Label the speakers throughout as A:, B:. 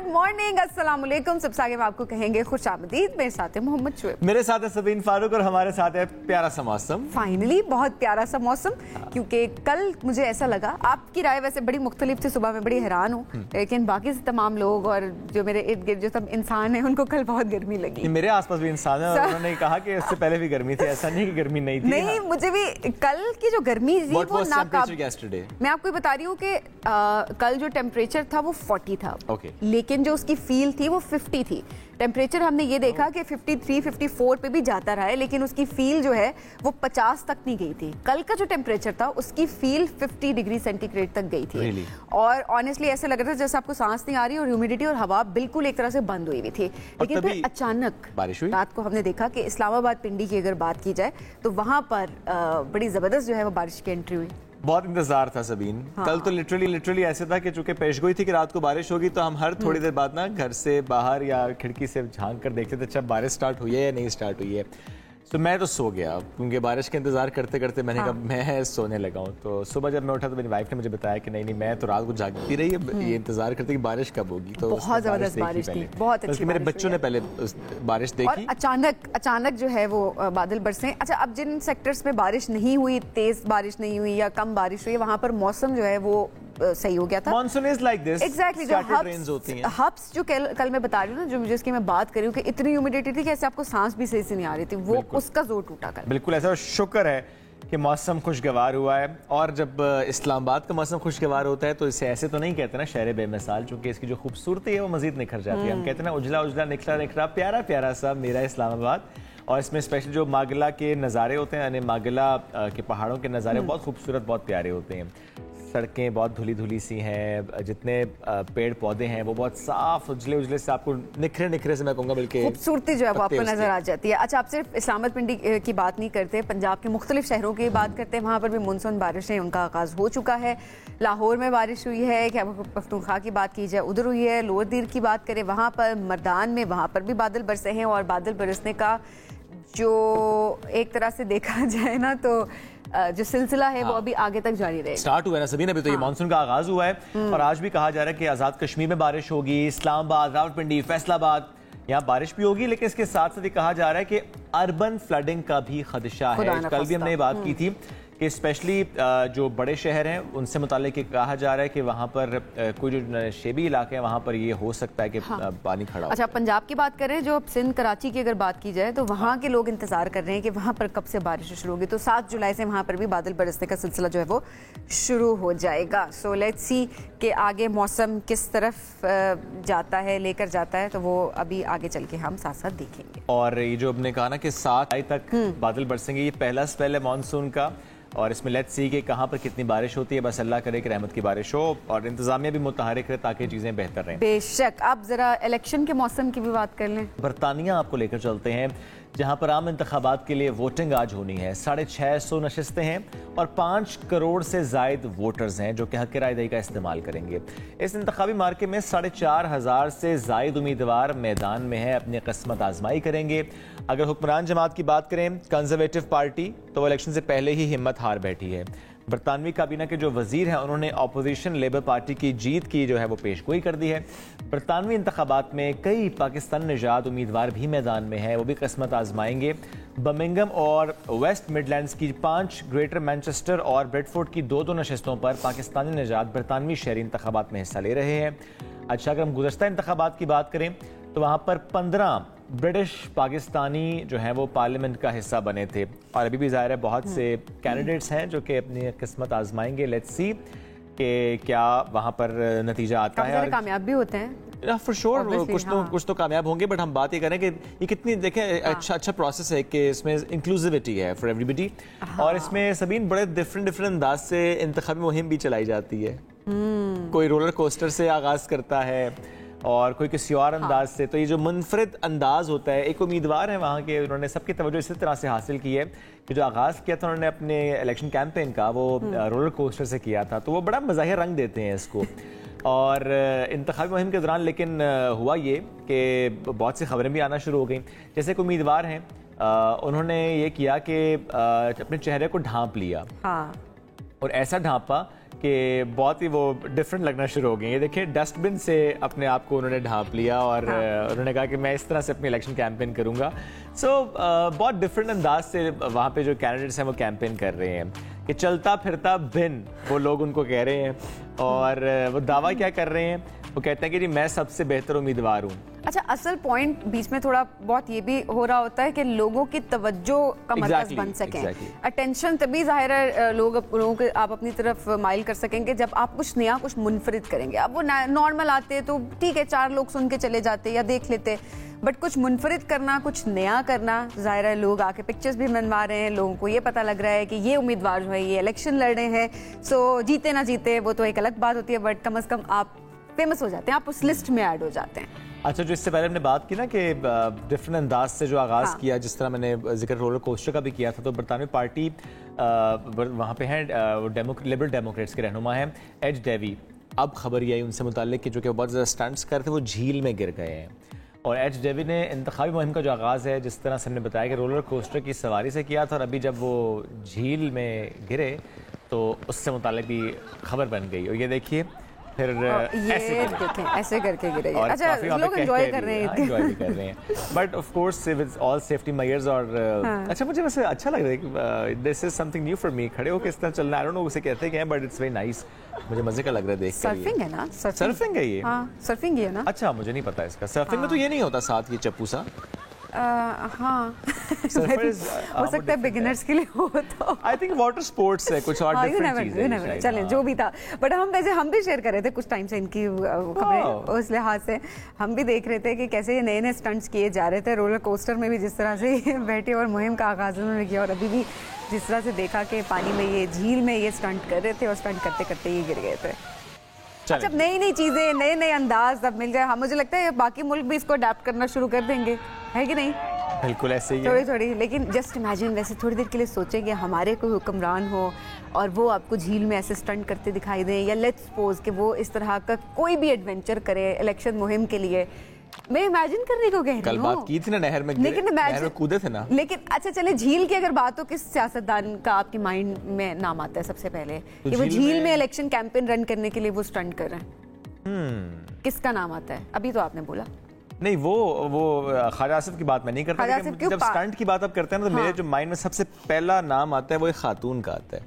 A: Good morning, अस्सलाम वालेकुम। सबसे आगे हम आपको कहेंगे खुश आमदीद। मेरे साथ है मोहम्मद शुएब,
B: मेरे साथ है सबीन फारूक और हमारे साथ है प्यारा सा मौसम।
A: फाइनली बहुत प्यारा सा मौसम, क्योंकि कल मुझे ऐसा लगा, आपकी राय वैसे बड़ी मुख्तलिफ थी, सुबह में बड़ी हैरान हूँ, लेकिन बाकी से तमाम लोग और जो मेरे इर्द गिर्द जो सब इंसान हैं उनको कल बहुत गर्मी लगी।
B: मेरे आसपास भी इंसान है, उन्होंने कहा कि इससे पहले भी गर्मी थी, ऐसा नहीं कि गर्मी नहीं थी।
A: नहीं, मुझे भी कल की जो गर्मी थी वो नाकाबिल। मैं आपको बता रही हूँ कि कल जो टेम्परेचर था वो 40 था, लेकिन जो उसकी फील थी वो 50 थी। टेम्परेचर हमने ये देखा कि 53, 54 पे भी जाता रहा है, लेकिन उसकी फील जो है वो 50 तक नहीं गई थी। कल का जो टेम्परेचर था उसकी फील 50 डिग्री सेंटीग्रेड तक गई थी। और ऑनेस्टली ऐसा लग रहा था जैसे आपको सांस नहीं आ रही, और ह्यूमिडिटी और हवा बिल्कुल एक तरह से बंद हुई हुई थी। लेकिन फिर अचानक बारिश हुई। रात को हमने देखा कि इस्लामाबाद पिंडी की अगर बात की जाए तो वहां पर बड़ी जबरदस्त जो है वो बारिश की एंट्री हुई।
B: बहुत इंतजार था सबीन। कल तो लिटरली ऐसे था कि चूंकि पेशगोई थी कि रात को बारिश होगी, तो हम हर थोड़ी देर बाद ना घर से बाहर या खिड़की से झांक कर देखते थे अच्छा बारिश स्टार्ट हुई है या नहीं स्टार्ट हुई है। तो मैं तो सो गया, क्योंकि बारिश का इंतजार करते करते मैंने कहा मैं सोने लगा हूँ। तो सुबह जब मैं उठा तो मेरी वाइफ ने मुझे बताया कि नहीं मैं तो रात को जागती रही है, ये इंतजार करते कि बारिश कब होगी। तो
A: बहुत जबरदस्त बारिश थी, बहुत अच्छी।
B: मेरे बच्चों ने पहले बारिश देखी,
A: अचानक जो है वो बादल बरसे। अच्छा, अब जिन सेक्टर्स में बारिश नहीं हुई, तेज बारिश नहीं हुई या कम बारिश हुई, वहां पर मौसम जो है वो सही हो गया था।
B: Monsoon is like this,
A: exactly. जो हब्स जो कल मैं बता रही हूँ ना, जो जिसकी मैं बात कर रही हूँ कि इतनी ह्यूमिडिटी थी कि ऐसे आपको सांस भी सही से नहीं आ रही थी, वो उसका जोर टूटा कल।
B: बिल्कुल ऐसा। शुक्र है कि मौसम खुशगवार हुआ है। और जब इस्लामाबाद का मौसम खुशगवार होता है तो इसे ऐसे तो नहीं कहते ना शहर बेमिसाल, चूंकि इसकी जो खूबसूरती है वो मजीद निखर जाती है। हम कहते हैं ना उजला उजला निखरा निखरा प्यारा प्यारा सा मेरा इस्लामाबाद। और इसमें स्पेशली जो मागला के नज़ारे होते हैं, यानी मागला के पहाड़ों के नज़ारे बहुत खूबसूरत, बहुत प्यारे होते हैं। सड़कें बहुत धुली धुली सी हैं, जितने पेड़ पौधे हैं वो बहुत साफ उजले उजले से, आपको निखरे निखरे से मैं कहूँगा बल्कि
A: खूबसूरती जो है वो आपको नजर आ जाती है। अच्छा, आप सिर्फ इस्लामाबाद पिंडी की बात नहीं करते, पंजाब के मुख्तलिफ शहरों की बात करते हैं, वहाँ पर भी मानसून बारिशें उनका आगाज़ हो चुका है। लाहौर में बारिश हुई है, खैबर पख्तूनख्वा की बात की जाए उधर हुई है, लोअर दीर की बात करें वहाँ पर, मर्दान में वहाँ पर भी बादल बरसे हैं। और बादल बरसने का जो एक तरह से देखा जाए ना तो जो सिलसिला है वो अभी आगे तक जारी रहेगा।
B: स्टार्ट हुआ है ना सभी ने, अभी तो ये मानसून का आगाज हुआ है। और आज भी कहा जा रहा है कि आजाद कश्मीर में बारिश होगी, इस्लामाबाद, रावलपिंडी, फैसलाबाद यहाँ बारिश भी होगी। लेकिन इसके साथ साथ ये कहा जा रहा है कि अर्बन फ्लडिंग का भी खदशा है। कल भी हमने बात की थी कि स्पेशली जो बड़े शहर हैं उनसे मुतालिक कहा जा रहा है कि वहाँ पर कोई जो नशेबी इलाके हैं वहाँ पर ये हो सकता है कि पानी खड़ा हो।
A: अच्छा, पंजाब की बात करें, जो सिंध कराची की अगर बात की जाए तो वहाँ के लोग इंतजार कर रहे हैं कि वहाँ पर कब से बारिश शुरू होगी। तो 7 जुलाई से वहाँ पर भी बादल बरसने का सिलसिला जो है वो शुरू हो जाएगा। सो लेट्स सी कि आगे मौसम किस तरफ जाता है, लेकर जाता है, तो वो अभी आगे चल के हम साथ साथ देखेंगे।
B: और ये जो हमने कहा ना कि 7 जुलाई तक बादल बरसेंगे, ये पहला स्पेल है मानसून का। और इसमें लेट्स सी कि कहाँ पर कितनी बारिश होती है, बस अल्लाह करे कि रहमत की बारिश हो और इंतजामिया भी मुतहरिक रहे ताकि चीज़ें बेहतर रहें।
A: बेशक। अब जरा इलेक्शन के मौसम की भी बात कर लें।
B: बरतानिया आपको लेकर चलते हैं, जहाँ पर आम इंतखाबात के लिए वोटिंग आज होनी है। 650 नशिस्तें हैं और 5 करोड़ से जायद वोटर्स हैं जो कि हक़ राय दही का इस्तेमाल करेंगे। इस इंतखाबी मार्के में 4,500 से जायद उम्मीदवार मैदान में हैं, अपनी किस्मत आजमाई करेंगे। अगर हुक्मरान जमात की बात करें, कंजर्वेटिव पार्टी, तो इलेक्शन से पहले ही हिम्मत हार बैठी है। बरतानवी काबीना के जो वजीर हैं उन्होंने अपोजिशन लेबर पार्टी की जीत की जो है वो पेशगोई कर दी है। बरतानवी इंतखाबात में कई पाकिस्तान निजात उम्मीदवार भी मैदान में हैं, वो भी किस्मत आजमाएंगे। बर्मिंघम और वेस्ट मिडलैंड्स की 5, ग्रेटर मैनचेस्टर और ब्रेडफोर्ड की 2 नशिस्तों पर पाकिस्तानी निजात बरतानवी शहरी इंतखाबात में हिस्सा ले रहे हैं। अच्छा, अगर हम गुज़श्ता इंतखाबात की बात करें तो वहाँ पर 15 ब्रिटिश पाकिस्तानी जो हैं वो पार्लियामेंट का हिस्सा बने थे। और अभी भी ज़ाहिर है बहुत से कैंडिडेट्स हैं जो कि अपनी किस्मत आजमाएंगे। लेट्स सी कि क्या वहाँ पर नतीजा आता है।
A: कामयाब भी होते हैं
B: फॉर श्योर, कुछ तो कामयाब होंगे। बट हम बात ये करें कि ये कितनी देखें अच्छा प्रोसेस है कि इसमें इंक्लूसिविटी है फॉर एवरीबडी। और इसमें सबीन बड़े डिफरेंट अंदाज से इंतखाबी मुहिम भी चलाई जाती है। कोई रोलर कोस्टर से आगाज करता है और कोई किसी और अंदाज से। तो ये जो मुनफरिद अंदाज होता है, एक उम्मीदवार है वहाँ के, उन्होंने सबकी तवज्जो इसी तरह से हासिल की है कि जो आगाज़ किया था उन्होंने अपने इलेक्शन कैंपेन का वो रोलर कोस्टर से किया था। तो वो बड़ा मज़ाहिर रंग देते हैं इसको। और इंतखाबी मुहिम के दौरान लेकिन हुआ ये कि बहुत सी खबरें भी आना शुरू हो गई। जैसे एक उम्मीदवार हैं, उन्होंने ये किया कि अपने चेहरे को ढांप लिया और ऐसा ढांपा کہ بہت ہی وہ ڈفرینٹ لگنا شروع ہو گئی. یہ دیکھیں ڈسٹ بن سے اپنے آپ کو انہوں نے ڈھانپ لیا اور انہوں نے کہا کہ میں اس طرح سے اپنی الیکشن کیمپین کروں گا. سو بہت ڈفرینٹ انداز سے وہاں پہ جو کینڈیڈیٹس ہیں وہ کیمپین کر رہے ہیں کہ چلتا پھرتا بن وہ لوگ ان کو کہہ رہے ہیں. اور وہ دعویٰ کیا کر رہے ہیں, وہ کہتے ہیں کہ جی میں سب سے بہتر امیدوار ہوں.
A: اچھا اصل پوائنٹ بیچ میں تھوڑا بہت یہ بھی ہو رہا ہوتا ہے کہ لوگوں کی توجہ کا مرکز بن سکیں. اٹینشن تبھی ظاہر ہے لوگوں کے آپ اپنی طرف مائل کر سکیں گے جب آپ کچھ نیا کچھ منفرد کریں گے. اب وہ نارمل آتے تو ٹھیک ہے 4 لوگ سن کے چلے جاتے یا دیکھ لیتے, بٹ کچھ منفرد کرنا, کچھ نیا کرنا, ظاہر ہے لوگ آ کے پکچرز بھی بنوا رہے ہیں, لوگوں کو یہ پتہ لگ رہا ہے کہ یہ امیدوار جو ہے یہ الیکشن لڑ رہے ہیں. سو جیتے نہ جیتے وہ تو ایک الگ بات ہوتی ہے, بٹ کم از کم آپ فیمس ہو جاتے ہیں, آپ اس لسٹ میں ایڈ ہو جاتے ہیں.
B: اچھا جو اس سے پہلے ہم نے بات کی نا کہ ڈفرینٹ انداز سے جو آغاز کیا, جس طرح میں نے ذکر رولر کوسٹر کا بھی کیا تھا, تو برطانوی پارٹی وہاں پہ ہیں لبرل ڈیموکریٹس کے رہنما ہیں ایج ڈیوی. اب خبر یہ آئی ان سے متعلق کہ جو کہ بہت زیادہ اسٹنٹس کر تھے وہ جھیل میں گر گئے ہیں. اور ایج ڈیوی نے انتخابی مہم کا جو آغاز ہے, جس طرح سے ہم نے بتایا کہ رولر کوسٹر کی سواری سے کیا تھا, اور ابھی جب وہ جھیل میں گرے تو اس سے متعلق بھی خبر بن گئی. اور یہ دیکھیے پھر
A: ایسے کر کے گرے. اچھا لوگ انجوائے کر رہے ہیں
B: but of course with all safety measures. اور اچھا مجھے ویسے اچھا لگ رہا ہے کہ this is something new for me, کھڑے ہو کے اس طرح چلنا, آئی ڈونٹ نو اسے کہتے ہیں بٹ اٹس ویری نائس. مجھے مزے کا لگ رہا ہے دیکھ کر.
A: سرفنگ ہے نا,
B: سرفنگ ہے یہ.
A: ہاں سرفنگ ہی ہے نا.
B: اچھا مجھے نہیں پتا اس کا. سرفنگ میں تو یہ نہیں ہوتا ساتھ یہ چپو سا.
A: ہاں ہو سکتا ہے بگنرز کے لیے ہو تو
B: آئی تھنک واٹر سپورٹس ہے کچھ اور ڈفرینٹ چیزیں.
A: چلیں جو بھی تھا, بٹ ہم بھی شیئر کر رہے تھے کچھ ٹائم سے ان کی خبریں. اس لحاظ سے ہم بھی دیکھ رہے تھے کہ کیسے یہ نئے اسٹنٹس کیے جا رہے تھے. رولر کوسٹر میں بھی جس طرح سے بیٹھے اور مہم کا آغاز انہوں نے کیا, اور ابھی بھی جس طرح سے دیکھا کہ پانی میں یہ جھیل میں یہ اسٹنٹ کر رہے تھے اور اسٹنٹ کرتے کرتے یہ گر گئے تھے. جب نئی چیزیں نئے انداز اب مل جائے, مجھے لگتا ہے باقی ملک بھی اس کو اڈیپٹ کرنا شروع کر دیں گے, ہے کہ نہیں؟
B: بالکل ایسے ہی
A: تھوڑی. لیکن جسٹ امیجن ویسے تھوڑی دیر کے لیے سوچیں کہ ہمارے کوئی حکمران ہو اور وہ آپ کو جھیل میں ایسے اسٹنٹ کرتے دکھائی دیں, یا لیٹس سپوز کہ وہ اس طرح کا کوئی بھی ایڈونچر کرے الیکشن مہم کے لیے. میں امیجن کرنے کو کہہ رہی ہوں,
B: کل بات کی تھی نا نہر میں, نہر میں کودے تھے نا.
A: لیکن اچھا چلے جھیل کی اگر بات ہو, کس سیاستدان کا آپ کے مائنڈ میں نام آتا ہے سب سے پہلے کہ وہ جھیل میں الیکشن کیمپین رن کرنے کے لیے وہ اسٹنٹ کر رہے ہیں؟ کس کا نام آتا ہے؟ ابھی تو آپ نے بولا
B: نہیں, وہ خواجہ آصف کی بات میں نہیں کرتا, لیکن جب اسٹنٹ کی بات آپ کرتے ہیں نا تو میرے جو مائنڈ میں سب سے پہلا نام آتا ہے وہ ایک خاتون کا آتا ہے.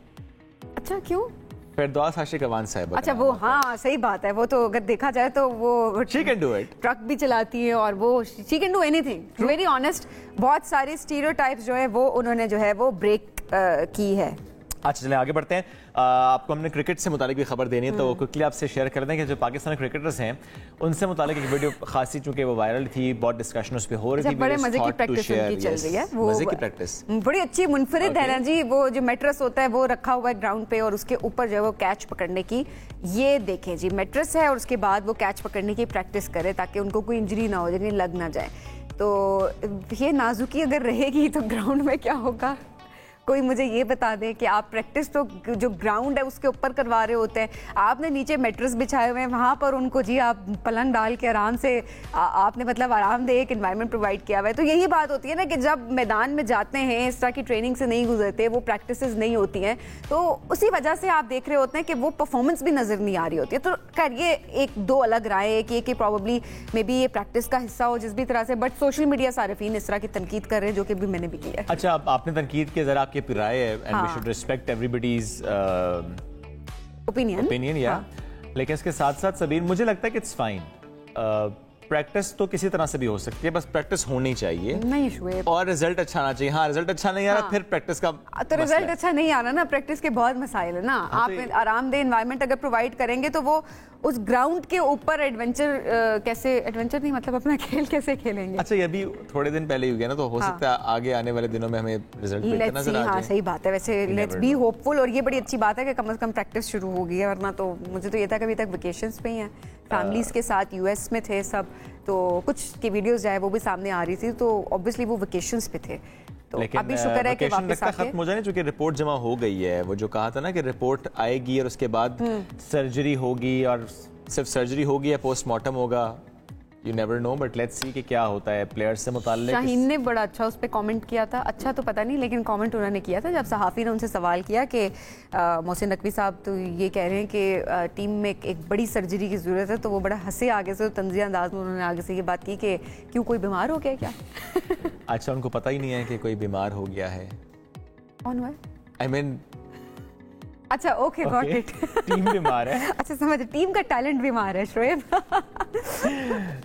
A: اچھا کیوں؟
B: فردوس عاشق اوان صاحب.
A: اچھا وہ ہاں صحیح بات ہے, وہ تو اگر دیکھا جائے تو وہ
B: she can do it,
A: truck بھی چلاتی ہے اور وہ she can do anything. Very honest, بہت ساری اسٹیریوٹائپس جو ہے وہ انہوں نے جو ہے وہ بریک کی ہے.
B: اچھا چلیں آگے بڑھتے ہیں. آپ کو ہم نے کرکٹ سے متعلق بھی خبر دینی ہے, تو کوئکلی آپ سے شیئر کر دیں کہ جو پاکستانی کرکٹرز ہیں ان سے متعلق ایک ویڈیو خاصی چونکہ وہ وائرل تھی, بہت ڈسکشن اس پہ ہو رہی تھی.
A: بڑے مزے کی پریکٹس ان کی چل رہی ہے,
B: مزے کی پریکٹس
A: بڑی اچھی منفرد ہے نا جی. وہ جو میٹرس ہوتا ہے وہ رکھا ہوا ہے گراؤنڈ پہ, اور اس کے اوپر جو ہے وہ کیچ پکڑنے کی, یہ دیکھیں جی میٹرس ہے, اور اس کے بعد وہ کیچ پکڑنے کی پریکٹس کرے تاکہ ان کو کوئی انجری نہ ہو جائے, لگ نہ جائے. تو یہ نازکی اگر رہے گی تو گراؤنڈ میں کیا ہوگا؟ کوئی مجھے یہ بتا دے کہ آپ پریکٹس تو جو گراؤنڈ ہے اس کے اوپر کروا رہے ہوتے ہیں, آپ نے نیچے میٹرس بچھائے ہوئے ہیں, وہاں پر ان کو جی آپ پلنگ ڈال کے آرام سے آپ نے مطلب آرام دہ ایک انوائرمنٹ پرووائڈ کیا ہوا ہے. تو یہی بات ہوتی ہے نا کہ جب میدان میں جاتے ہیں, اس طرح کی ٹریننگ سے نہیں گزرتے, وہ پریکٹسز نہیں ہوتی ہیں, تو اسی وجہ سے آپ دیکھ رہے ہوتے ہیں کہ وہ پرفارمنس بھی نظر نہیں آ رہی ہوتی ہے. تو خیر یہ ایک دو الگ رائے ہے کہ پرابیبلی مے بی یہ پریکٹس کا حصہ ہو جس بھی طرح سے, بٹ سوشل میڈیا صارفین اس طرح کی تنقید کر رہے ہیں جو کہ بھی میں نے بھی کی ہے.
B: اچھا آپ نے تنقید کی, ذرا آپ کی رائے ہے, and we should respect everybody's opinion, yeah. لیکن اس کے ساتھ ساتھ سبیر مجھے لگتا ہے کہ it's fine. پریکٹس تو کسی طرح سے بھی ہو سکتی ہے, بس پریکٹس ہونی چاہیے اور رزلٹ اچھا آنا چاہیے. ہاں رزلٹ اچھا نہیں آ رہا, پھر پریکٹس کا
A: تو رزلٹ اچھا نہیں آ رہا نا, پریکٹس کے بہت مسائل ہیں نا. آپ آرام دہ انوائرمنٹ اگر پرووائڈ کریں گے تو وہ اس گراؤنڈ کے اوپر ایڈونچر کیسے, ایڈونچر نہیں مطلب اپنا کھیل کیسے کھیلیں گے.
B: اچھا یہ بھی تھوڑے دن پہلے ہو گیا نا, تو ہو سکتا ہے آگے آنے والے دنوں میں ہمیں رزلٹ بہتر نظر آ جائے.
A: ہاں صحیح بات ہے, ویسے لیٹس بی ہوپ فل. اور یہ بڑی اچھی بات ہے کہ کم از کم پریکٹس شروع ہو گئی ہے, ورنہ تو مجھے تو یہ تھا کہ ابھی تک ویکیشنز پہ ہی ہیں, فیملیز کے ساتھ یو ایس میں تھے سب, تو کچھ کی ویڈیوز جو ہے وہ بھی سامنے آ رہی تھی, تو اوبویسلی وہ ویکیشنز پہ تھے.
B: لیکن ویکیشن ختم ہو جائے نا, چونکہ رپورٹ جمع ہو گئی ہے. وہ جو کہا تھا نا کہ رپورٹ آئے گی اور اس کے بعد سرجری ہوگی, اور صرف سرجری ہوگی یا پوسٹ مارٹم ہوگا, You never know, but let's see کہ کیا ہوتا ہے پلیئر سے متعلق.
A: شاہین نے بڑا اچھا اس پہ کامنٹ کیا تھا, اچھا تو پتہ نہیں لیکن کامنٹ انہوں نے کیا تھا جب صحافی نے ان سے سوال کیا کہ محسن نقوی صاحب تو یہ کہہ رہے ہیں کہ ٹیم میں ایک بڑی سرجری کی ضرورت ہے, تو وہ بڑا ہنسے آگے سے, طنزیہ انداز میں انہوں نے آگے سے یہ بات کی کہ کیوں کوئی بیمار ہو گیا کیا.
B: اچھا ان کو پتہ ہی نہیں ہے کہ کوئی بیمار ہو گیا ہے.
A: کون ہوا ہے؟
B: I mean
A: اچھا اوکے گاٹ اٹ.
B: ٹیم بیمار ہے.
A: اچھا سمجھ, ٹیم کا ٹیلنٹ بیمار ہے شعیب.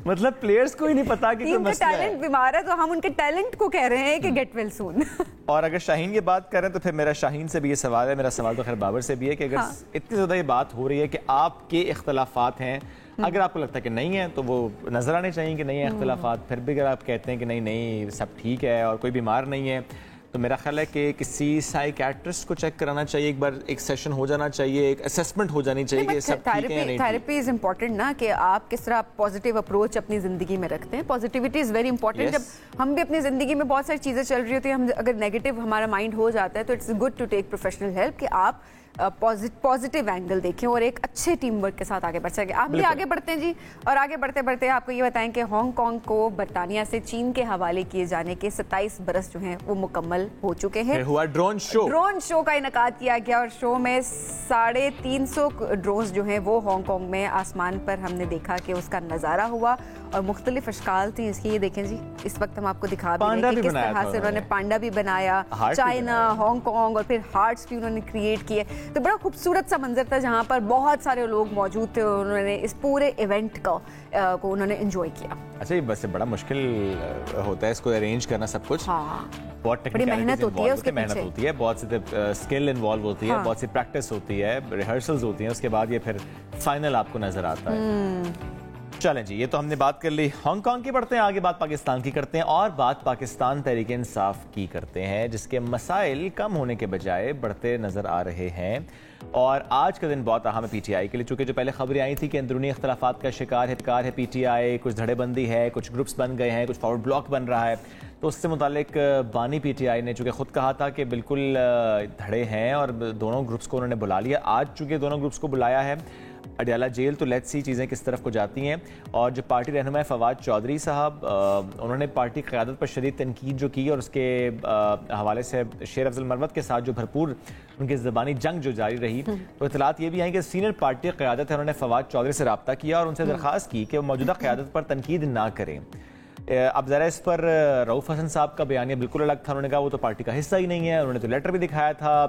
B: مطلب پلیئرز کو ہی نہیں پتا کہ
A: ٹیم کا ٹیلنٹ بیمار ہے, تو ہم ان کے ٹیلنٹ کو کہہ رہے ہیں کہ گیٹ ویل سون.
B: اور اگر شاہین کی بات کریں تو پھر میرا شاہین سے بھی یہ سوال ہے, میرا سوال تو خیر بابر سے بھی ہے کہ اگر اتنی زیادہ یہ بات ہو رہی ہے کہ آپ کے اختلافات ہیں, اگر آپ کو لگتا ہے کہ نہیں ہے تو وہ نظر آنے چاہیے کہ نہیں ہے اختلافات, پھر بھی اگر آپ کہتے ہیں کہ نہیں سب ٹھیک ہے اور کوئی بیمار نہیں ہے, تو میرا خیال ہے کہ کسی سائیکیٹرسٹ کو چیک کرانا چاہیے, ایک بار ایک سیشن ہو جانا چاہیے, ایک اسیسمنٹ ہو جانی چاہیے کہ سب ٹھیک ہے.
A: تھیراپی از امپورٹنٹ نا, کہ آپ کس طرح پازیٹیو اپروچ اپنی زندگی میں رکھتے ہیں. Positivity is very important. جب ہم بھی اپنی زندگی میں بہت ساری چیزیں چل رہی ہوتی ہیں, ہم اگر نیگیٹو ہمارا مائنڈ ہو جاتا ہے تو it's good to take professional help, کہ آپ پازیٹیو اینگل دیکھیں اور ایک اچھے ٹیم ورک کے ساتھ آگے بڑھ سکیں. آپ بھی آگے بڑھتے ہیں جی, اور آگے بڑھتے بڑھتے آپ کو یہ بتائیں کہ ہانگ کانگ کو برطانیہ سے چین کے حوالے کیے جانے کے 27 برس جو ہیں وہ مکمل ہو چکے ہیں.
B: ڈرون
A: شو کا انعقاد کیا گیا, اور شو میں 350 ڈرونز جو ہیں وہ ہانگ کانگ میں آسمان پر ہم نے دیکھا کہ اس کا نظارہ ہوا, اور مختلف اشکال تھیں اس کی. یہ دیکھیں جی اس وقت ہم آپ کو دکھا بھی رہے ہیں کہ کس طرح سے انہوں نے پانڈا بھی بنایا, چائنا, ہانگ کانگ, اور پھر ہارٹس بھی انہوں نے کریٹ کیے. تو بڑا خوبصورت سا منظر تھا جہاں پر بہت سارے لوگ موجود تھے, اور انہوں نے اس پورے ایونٹ کو انہوں نے انجوائے کیا.
B: اچھا یہ بس بڑا مشکل ہوتا ہے اس کو ارینج کرنا سب کچھ.
A: ہاں
B: بہت
A: بڑی محنت ہوتی ہے, اس کے
B: محنت ہوتی ہے, بہت سے اسکل انوالو ہوتی ہے, بہت سی پریکٹس ہوتی ہے, ریہرسلز ہوتی ہیں, اس کے بعد یہ پھر فائنل آپ کو نظر آتا ہے. چلیں جی, یہ تو ہم نے بات کر لی ہانگ کانگ کی. پڑھتے ہیں آگے, بات پاکستان کی کرتے ہیں, اور بات پاکستان تحریک انصاف کی کرتے ہیں, جس کے مسائل کم ہونے کے بجائے بڑھتے نظر آ رہے ہیں. اور آج کا دن بہت اہم ہے پی ٹی آئی کے لیے, چونکہ جو پہلے خبریں آئی تھیں کہ اندرونی اختلافات کا شکار ہے پی ٹی آئی, کچھ دھڑے بندی ہے, کچھ گروپس بن گئے ہیں, کچھ فارورڈ بلاک بن رہا ہے, تو اس سے متعلق بانی پی ٹی آئی نے چونکہ خود کہا تھا کہ بالکل دھڑے ہیں, اور دونوں گروپس کو انہوں نے بلا لیا. آج چونکہ دونوں گروپس کو بلایا ہے اڈیالہ جیل, تو لیٹس سی چیزیں کس طرف کو جاتی ہیں. اور جو پارٹی رہنما فواد چودھری صاحب, انہوں نے پارٹی قیادت پر شدید تنقید جو کی, اور اس کے حوالے سے شیر افضل مروت کے ساتھ جو بھرپور ان کی زبانی جنگ جو جاری رہی, تو اطلاعات یہ بھی آئیں کہ سینئر پارٹی قیادت ہے, انہوں نے فواد چودھری سے رابطہ کیا اور ان سے درخواست کی کہ وہ موجودہ قیادت پر تنقید نہ کریں. اب ذرا اس پر رؤوف حسن صاحب کا بیانیہ بالکل الگ تھا. انہوں نے کہا وہ تو پارٹی کا حصہ ہی نہیں ہے, انہوں نے تو لیٹر بھی دکھایا تھا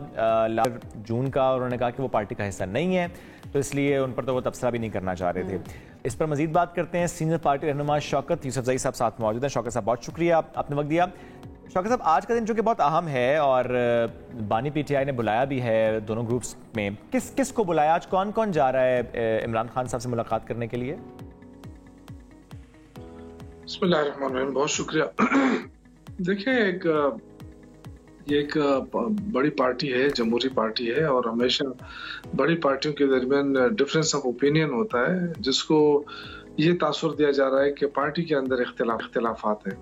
B: جون کا, اور انہوں نے کہا کہ وہ پارٹی کا حصہ نہیں ہے, تو اس لیے ان پر تو وہ تبصرہ بھی نہیں کرنا چاہ رہے تھے. اس پر مزید بات کرتے ہیں. سینئر پارٹی رہنما شوکت یوسفزئی صاحب ساتھ موجود ہیں. شوکت صاحب بہت شکریہ, آپ نے وقت دیا. شوکت صاحب آج کا دن جو کہ بہت اہم ہے, اور بانی پی ٹی آئی نے بلایا بھی ہے دونوں گروپس میں, کس کو بلایا, آج کون کون جا رہا ہے عمران خان صاحب سے ملاقات کرنے کے لیے؟
C: بسم اللہ الرحمن الرحیم, بہت شکریہ. دیکھیں یہ ایک بڑی پارٹی ہے, جمہوری پارٹی ہے, اور ہمیشہ بڑی پارٹیوں کے درمیان ڈفرینس آف اوپینین ہوتا ہے, جس کو یہ تاثر دیا جا رہا ہے کہ پارٹی کے اندر اختلافات ہیں.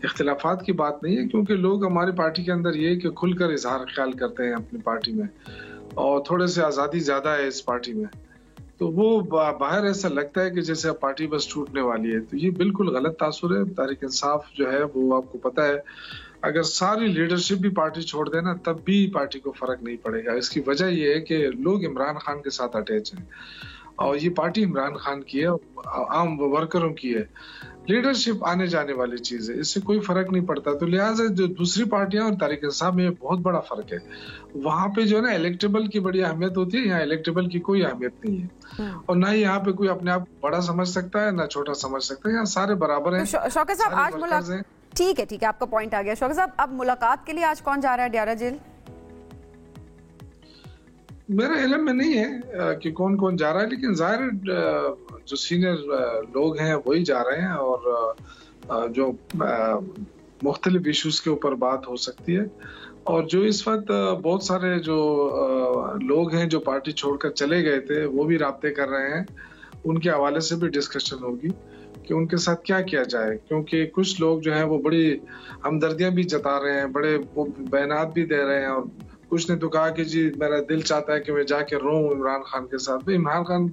C: اختلافات کی بات نہیں ہے, کیونکہ لوگ ہماری پارٹی کے اندر یہ کہ کھل کر اظہار خیال کرتے ہیں اپنی پارٹی میں, اور تھوڑے سے آزادی زیادہ ہے اس پارٹی میں. تو وہ باہر ایسا لگتا ہے کہ جیسے پارٹی بس ٹوٹنے والی ہے, تو یہ بالکل غلط تاثر ہے. تحریک انصاف جو ہے وہ آپ کو پتہ ہے, اگر ساری لیڈرشپ بھی پارٹی چھوڑ دے نا تب بھی پارٹی کو فرق نہیں پڑے گا. اس کی وجہ یہ ہے کہ لوگ عمران خان کے ساتھ اٹیچ ہیں, اور یہ پارٹی عمران خان کی ہے, عام ورکروں کی ہے. لیڈرشپ آنے جانے والی چیز ہے, اس سے کوئی فرق نہیں پڑتا. تو لہٰذا جو دوسری پارٹیاں اور تحریک انصاف میں بہت بڑا فرق ہے. وہاں پہ جو ہے نا الیکٹیبل کی بڑی اہمیت ہوتی ہے, یہاں الیکٹیبل کی کوئی اہمیت نہیں ہے, اور نہ ہی یہاں پہ کوئی اپنے آپ بڑا سمجھ سکتا ہے نہ چھوٹا سمجھ سکتا ہے. یہاں سارے برابر ہیں.
A: شوکت صاحب آج ملاقات, ٹھیک ہے آپ کا پوائنٹ آ گیا. شوکت صاحب اب ملاقات کے لیے آج کون جا رہا ہے اڈیالہ جیل؟
C: میرے علم میں نہیں ہے کہ کون کون جا رہا ہے, لیکن ظاہر جو سینئر لوگ ہیں وہی جا رہے ہیں, اور جو مختلف ایشوز کے اوپر بات ہو سکتی ہے. اور جو اس وقت بہت سارے جو لوگ ہیں جو پارٹی چھوڑ کر چلے گئے تھے وہ بھی رابطے کر رہے ہیں, ان کے حوالے سے بھی ڈسکشن ہوگی کہ ان کے ساتھ کیا کیا جائے. کیونکہ کچھ لوگ جو ہیں وہ بڑی ہمدردیاں بھی جتا رہے ہیں, بڑے وہ بیانات بھی دے رہے ہیں, اور کچھ نے تو کہا کہ جی میرا دل چاہتا ہے کہ میں جا کے روؤں عمران خان کے ساتھ. عمران خان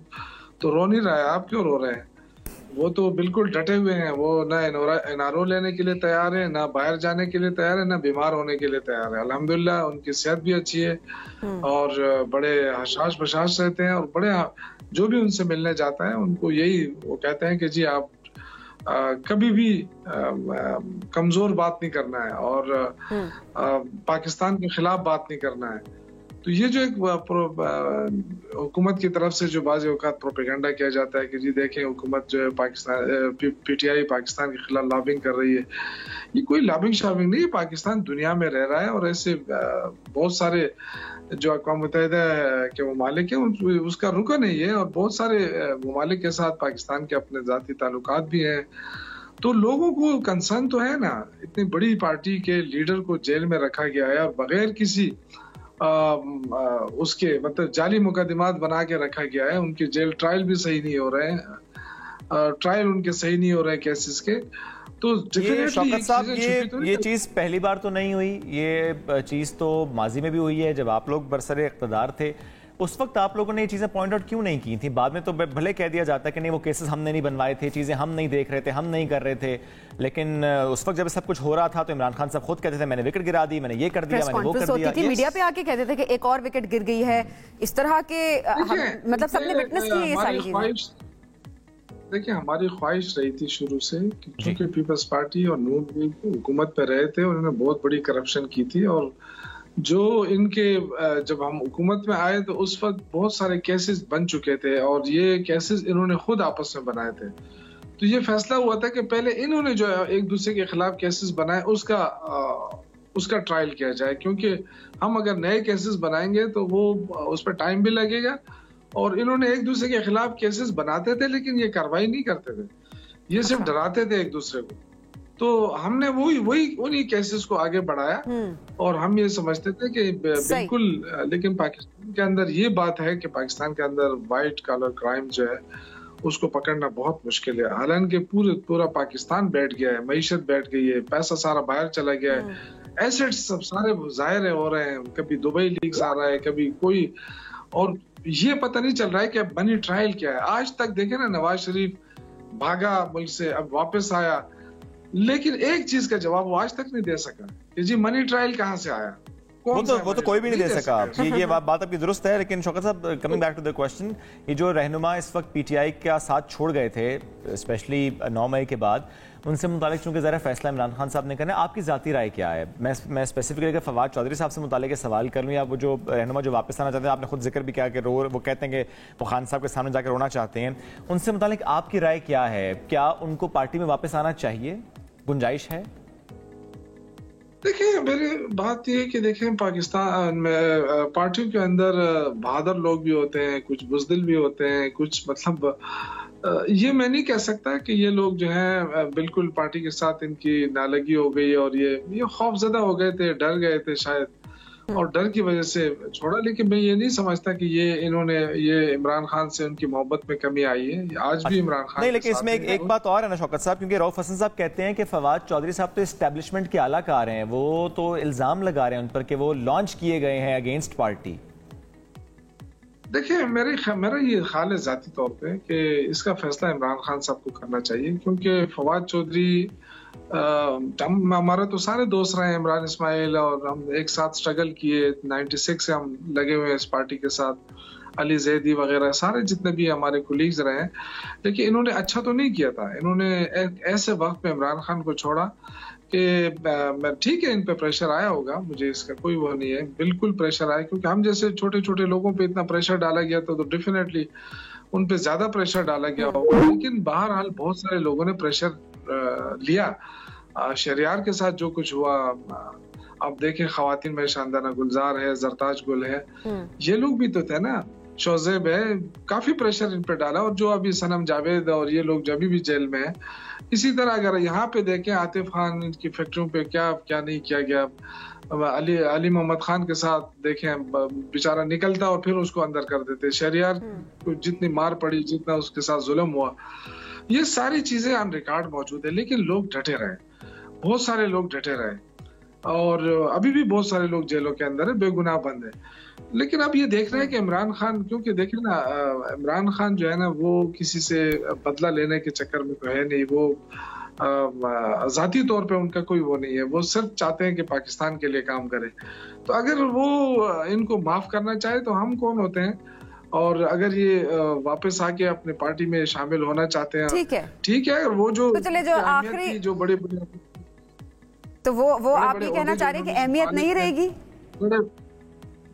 C: تو رو نہیں رہا ہے, آپ کیوں رو رہے ہیں؟ वो तो बिल्कुल डटे हुए हैं। वो ना एनआरओ लेने के लिए तैयार है, ना बाहर जाने के लिए तैयार है, ना बीमार होने के लिए तैयार है। अल्हम्दुलिल्लाह उनकी सेहत भी अच्छी है और बड़े हशाश बशाश रहते हैं, और बड़े जो भी उनसे मिलने जाता है उनको यही वो कहते हैं कि जी आप कभी भी कमजोर बात नहीं करना है और पाकिस्तान के खिलाफ बात नहीं करना है। तो ये जो एक हुकूमत की तरफ से जो बाज़ औक़ात प्रोपेगेंडा किया जाता है कि जी देखें हुकूमत जो है पाकिस्तान पीटीआई पाकिस्तान के खिलाफ लॉबिंग कर रही है, ये कोई लॉबिंग शाबिंग नहीं है। पाकिस्तान दुनिया में रह रहा है और ऐसे बहुत सारे जो अक़वाम मुत्तहिदा के ममालिक हैं उसका रुकन है ये, और बहुत सारे ममालिक के साथ पाकिस्तान के अपने ज़ाती ताल्लुकात भी हैं। तो लोगों को कंसर्न तो है ना, इतनी बड़ी पार्टी के लीडर को जेल में रखा गया है और बगैर किसी उसके मतलब जाली मुकदमात बना के रखा गया है। उनके जेल ट्रायल भी सही नहीं हो रहे हैं, ट्रायल उनके सही नहीं हो रहे हैं केसेस के। तो
B: शौकत साहब ये चीज पहली बार तो नहीं हुई, ये चीज तो माजी में भी हुई है। जब आप लोग बरसरे इक़्तिदार थे उस वक्त आप लोगों ने ये चीजें पॉइंट आउट क्यों नहीं की थी? बाद में तो भले कह दिया जाता है कि नहीं वो केसेस हमने नहीं बनवाए थे, चीजें हम नहीं देख रहे थे, हम नहीं कर रहे थे, लेकिन उस वक्त जब सब कुछ हो रहा था तो इमरान खान साहब खुद कहते थे मैंने विकेट गिरा दी, मैंने ये कर दिया, मैंने वो कर दिया।
A: मीडिया पे आके कहते थे कि एक और विकेट गिर गई है, इस तरह के मतलब सबने विटनेस की ये सारी चीजें।
C: देखिए हमारी ख्वाहिश रही थी शुरू से, क्योंकि पीपल्स पार्टी और नून लीग हुकूमत पे रहे थे, उन्होंने बहुत बड़ी करप्शन की थी, और जो इनके जब हम हुकूमत में आए तो उस वक्त बहुत सारे केसेस बन चुके थे और ये केसेस इन्होंने खुद आपस में बनाए थे। तो ये फैसला हुआ था कि पहले इन्होंने जो एक दूसरे के खिलाफ केसेस बनाए उसका ट्रायल किया जाए, क्योंकि हम अगर नए केसेस बनाएंगे तो वो उस पर टाइम भी लगेगा। और इन्होंने एक दूसरे के खिलाफ केसेस बनाते थे लेकिन ये कार्रवाई नहीं करते थे, ये सिर्फ डराते थे एक दूसरे को। तो हमने वही उन्हीं केसेस को आगे बढ़ाया और हम ये समझते थे कि बिल्कुल, लेकिन पाकिस्तान के अंदर ये बात है कि पाकिस्तान के अंदर वाइट कॉलर क्राइम जो है उसको पकड़ना बहुत मुश्किल है। हालांकि पूरा पाकिस्तान बैठ गया है, मईशत बैठ गई है, पैसा सारा बाहर चला गया है, एसेट्स सब सारे जाहिर हो रहे हैं, कभी दुबई लीक्स आ रहा है, कभी कोई, और ये पता नहीं चल रहा है कि मनी ट्रायल क्या है। आज तक देखे ना, नवाज शरीफ भागा मुल्क से, अब वापस आया, लेकिन एक चीज का जवाब वो आज तक नहीं दे सका कि जी मनी ट्रायल कहां से आया।
B: वो तो कोई भी नहीं दे सका। ये बात आपकी दुरुस्त है, लेकिन शौकत साहब coming back to the question, ये जो रहनुमा इस वक्त पीटीआई का साथ छोड़ गए थे स्पेशली 9 मई के बाद, उनसे मुतालिक चूंकि ज़रा फैसला इमरान खान साहब ने करना है, आपकी ज़ाती राय क्या है? मैं स्पेसिफिकली अगर फवाद चौधरी साहब से मुतालिक सवाल कर लूँ, या वो जो रहनुमा जो वापस आना चाहते हैं, आपने खुद जिक्र भी किया कि वो कहते हैं कि वो खान साहब के सामने जाकर रोना चाहते हैं, उनसे मुतालिक आपकी राय क्या है? क्या उनको पार्टी में वापस आना चाहिए, गुंजाइश है?
C: देखिए मेरी बात ये है कि देखें, पाकिस्तान में पार्टियों के अंदर बहादुर लोग भी होते हैं, कुछ बुज़दिल भी होते हैं, कुछ मतलब ये मैं नहीं कह सकता कि ये लोग जो हैं बिल्कुल पार्टी के साथ इनकी नालगी हो गई और ये खौफजदा हो गए थे, डर गए थे शायद, और डर की वजह से छोड़ा। लेकिन मैं ये नहीं समझता कि ये इमरान खान से उनकी मोहब्बत में कमी आई है। आज भी इमरान खान
B: नहीं, लेकिन इसमें एक बात और है ना शौकत साहब, क्योंकि रऊफ हसन साहब कहते हैं कि फवाद चौधरी साहब तो एस्टेब्लिशमेंट के आला कार हैं, वो तो इल्जाम लगा रहे हैं उन पर कि वो लॉन्च किए गए हैं अगेंस्ट पार्टी।
C: देखिए मेरा ये ख्याल है ज़ाती तौर पे कि इसका फैसला इमरान खान साहब को करना चाहिए, क्योंकि फवाद चौधरी हमारे तो सारे दोस्त रहे हैं, इमरान इस्माइल, और हम एक साथ स्ट्रगल किए, 96 से हम लगे हुए हैं इस पार्टी के साथ, अली जैदी वगैरह सारे जितने भी हमारे कोलीग्स रहे हैं। लेकिन इन्होंने अच्छा तो नहीं किया था, इन्होंने ऐसे वक्त में इमरान खान को छोड़ा कि ठीक है इन पे प्रेशर आया होगा, मुझे इसका कोई वो नहीं है, बिल्कुल प्रेशर आया, क्योंकि हम जैसे छोटे छोटे लोगों पे इतना प्रेशर डाला गया तो डेफिनेटली उन पे ज्यादा प्रेशर डाला गया होगा। लेकिन बहरहाल बहुत सारे लोगों ने प्रेशर लिया। शहरियार के साथ जो कुछ हुआ, आप देखें खवातीन में शानदाना गुलजार है, जरताज गुल है, ये लोग भी तो थे ना, शोजेब है, काफी प्रेशर इन पे डाला। और जो अभी सनम जावेद और ये लोग जब भी जेल में है, इसी तरह अगर यहाँ पे देखें आतिफ खान की फैक्ट्रियों पे क्या नहीं किया गया, अली मोहम्मद खान के साथ देखें, बेचारा निकलता और फिर उसको अंदर कर देते। शहरियार को जितनी मार पड़ी, जितना उसके साथ जुल्म हुआ, ये सारी चीजें ऑन रिकॉर्ड मौजूद है। लेकिन लोग डटे रहे, बहुत सारे लोग डटे रहे। और अभी भी बहुत सारे लोग जेलों के अंदर है, बेगुनाह बंद है। लेकिन अब ये देख रहे हैं कि इमरान खान, क्योंकि देखिए ना, इमरान खान जो है ना वो किसी से बदला लेने के चक्कर में तो है नहीं, वो ज़ाती तौर पे उनका कोई वो नहीं है, वो सिर्फ चाहते हैं कि पाकिस्तान के लिए काम करें। तो अगर वो इनको माफ करना चाहे तो हम कौन होते हैं, और अगर ये वापस आके अपने पार्टी में शामिल होना चाहते हैं, ठीक है। अगर वो जो
A: आखिरी
C: जो बड़े
A: तो वो आप ये कहना चाह रहे हैं कि अहमियत नहीं रहेगी?